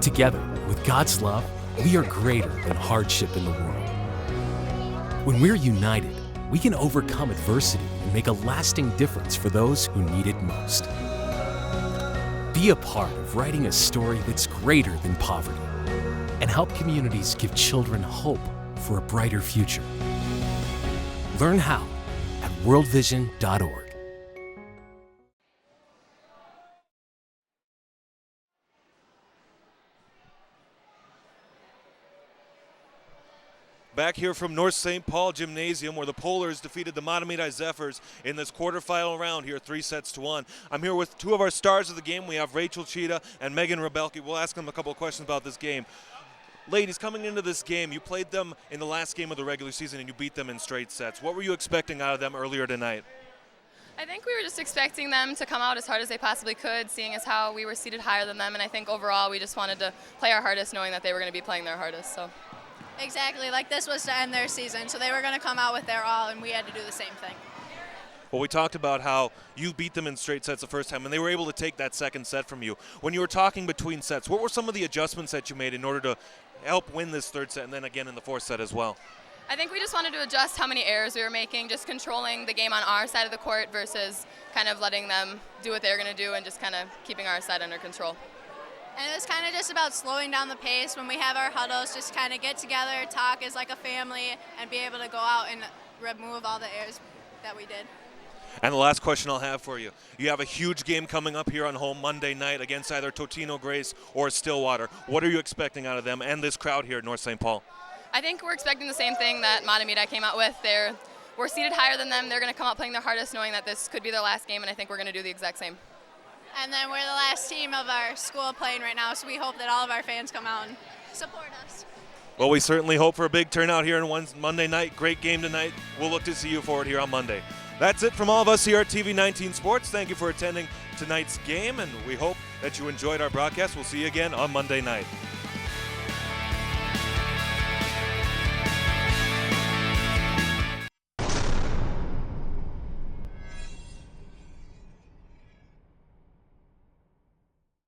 Together, with God's love, we are greater than hardship in the world. When we're united, we can overcome adversity and make a lasting difference for those who need it most. Be a part of writing a story that's greater than poverty and help communities give children hope for a brighter future. Learn how at worldvision.org. Back here from North St. Paul Gymnasium, where the Polars defeated the Mahotmedi Zephyrs in this quarterfinal round here, 3-1. I'm here with two of our stars of the game. We have Rachel Cheetah and Megan Rebelke. We'll ask them a couple of questions about this game. Ladies, coming into this game, you played them in the last game of the regular season and you beat them in straight sets. What were you expecting out of them earlier tonight? I think we were just expecting them to come out as hard as they possibly could, seeing as how we were seated higher than them, and I think overall we just wanted to play our hardest knowing that they were going to be playing their hardest. So. Exactly, like this was to end their season, so they were going to come out with their all, and we had to do the same thing. Well, we talked about how you beat them in straight sets the first time, and they were able to take that second set from you. When you were talking between sets, what were some of the adjustments that you made in order to help win this third set and then again in the fourth set as well? I think we just wanted to adjust how many errors we were making, just controlling the game on our side of the court versus kind of letting them do what they're going to do and just kind of keeping our side under control. And it was kind of just about slowing down the pace when we have our huddles, just kind of get together, talk as like a family, and be able to go out and remove all the errors that we did. And the last question I'll have for you. You have a huge game coming up here on home Monday night against either Totino Grace or Stillwater. What are you expecting out of them and this crowd here at North St. Paul? I think we're expecting the same thing that Mahotmedi came out with. We're seated higher than them. They're going to come out playing their hardest, knowing that this could be their last game, and I think we're going to do the exact same. And then we're the last team of our school playing right now, so we hope that all of our fans come out and support us. Well, we certainly hope for a big turnout here on Monday night. Great game tonight. We'll look to see you forward here on Monday. That's it from all of us here at TV19 Sports. Thank you for attending tonight's game, and we hope that you enjoyed our broadcast. We'll see you again on Monday night.